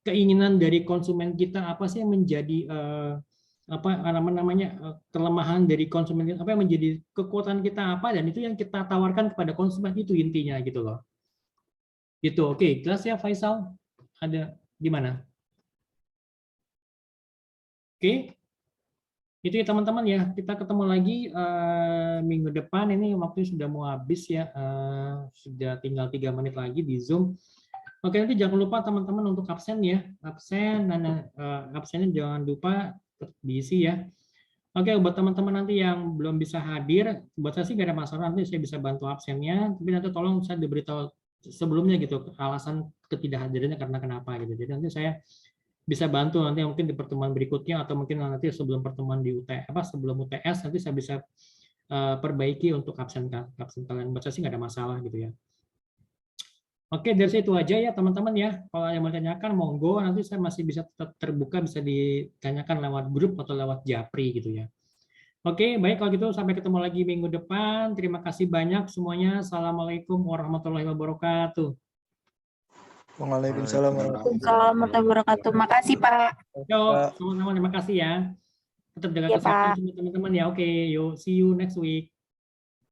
keinginan dari konsumen kita, apa sih yang menjadi apa namanya kelemahan dari konsumen, apa yang menjadi kekuatan kita apa, dan itu yang kita tawarkan kepada konsumen, itu intinya gitu loh. Gitu. Oke, jelas ya Faisal? Ada gimana? Oke. Itu ya teman-teman ya, kita ketemu lagi minggu depan. Ini waktunya sudah mau habis ya, sudah tinggal 3 menit lagi di Zoom. Oke, nanti jangan lupa teman-teman untuk absen ya, dan absennya jangan lupa diisi ya. Oke, buat teman-teman nanti yang belum bisa hadir, buat saya sih nggak ada masalah, nanti saya bisa bantu absennya, tapi nanti tolong saya diberitahu sebelumnya gitu, alasan ketidakhadirannya karena kenapa gitu. Jadi nanti saya bisa bantu nanti mungkin di pertemuan berikutnya, atau mungkin nanti sebelum pertemuan di sebelum UTS nanti saya bisa perbaiki untuk absen kalian. Buat saya sih nggak ada masalah gitu ya. Oke, dari itu aja ya teman-teman ya. Kalau yang mau tanyakan monggo, nanti saya masih bisa tetap terbuka, bisa ditanyakan lewat grup atau lewat Japri gitu ya. Oke, baik kalau gitu sampai ketemu lagi minggu depan. Terima kasih banyak semuanya. Assalamualaikum warahmatullahi wabarakatuh. Waalaikumsalam warahmatullahi wabarakatuh. Makasih Pak. Yo, sama-sama terima kasih ya. Tetap jaga kesehatan teman-teman ya. Oke, yuk see you next week.